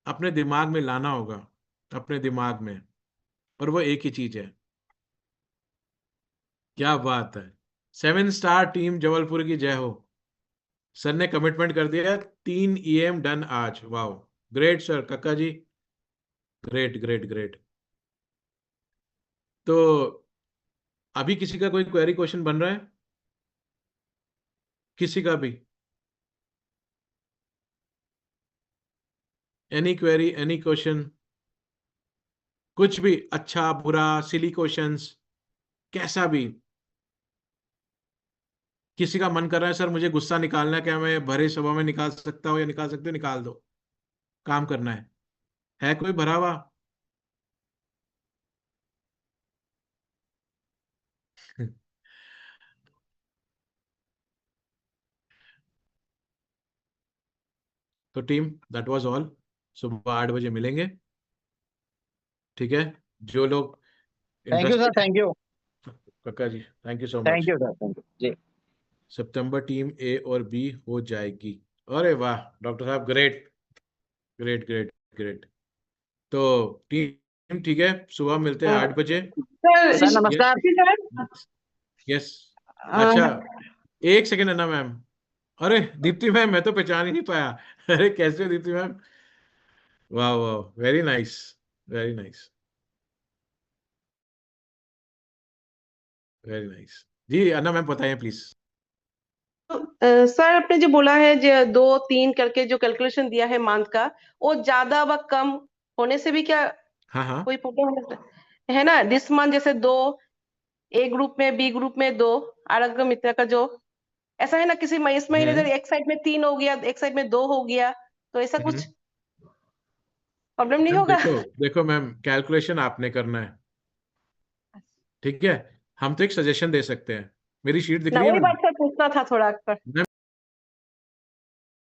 अपने दिमाग में लाना होगा, अपने दिमाग में, और वो एक ही चीज है। क्या बात है। 7 स्टार टीम जबलपुर की जय हो। सर ने कमिटमेंट कर दिया, 3 ईएम डन आज। वाओ, ग्रेट सर, कक्का जी, ग्रेट ग्रेट ग्रेट। तो अभी किसी का कोई क्वेरी क्वेश्चन बन रहा है? किसी का भी एनी क्वेरी, एनी क्वेश्चन, कुछ भी, अच्छा बुरा, सिली क्वेश्चंस, कैसा भी। किसी का मन कर रहा है सर मुझे गुस्सा निकालना है, क्या मैं भरे सभा में निकाल सकता हूँ या निकाल सकते हो? निकाल दो, काम करना है कोई भरा हुआ? तो टीम, दैट वाज ऑल। सुबह 8 बजे मिलेंगे, ठीक है? जो लोग thank you sir, interested, thank you. Kakka ji thank you so thank much. You sir, thank you ji. सितंबर टीम ए और बी हो जाएगी। अरे वाह डॉक्टर साहब, ग्रेट ग्रेट ग्रेट ग्रेट। तो टीम ठीक है, सुबह मिलते हैं 8 बजे। सर नमस्कार। यस, अच्छा, एक सेकेंड है ना मैम। अरे दीप्ति मैम, मैं तो पहचान ही नहीं पाया। अरे कैसे हो दीप्ति मैम? वाह वाह, very nice, very nice, very nice. जी अन्ना मैम बताइए प्लीज। सर आपने जो बोला है जो 2-3 करके जो कैलकुलेशन दिया है मंथ का, वो ज्यादा व कम होने से भी क्या हाँ हाँ कोई प्रॉब्लम है ना? दिस मंथ जैसे 2 ए ग्रुप में, बी ग्रुप में 2, आरोग्य मित्र का जो ऐसा है ना, किसी इस महीने हम्म, इधर एक साइड में 3 हो गया, एक साइड में 2 हो गया, तो ऐसा हम्म। कुछ प्रॉब्लम नहीं मैम होगा? देखो देखो मैम, कैलकुलेशन आपने करना है, ठीक है। हम तो एक सजेशन दे सकते हैं। मेरी शीट दिख ना रही है वही मैम? बात का पूछना था थोड़ा। मैम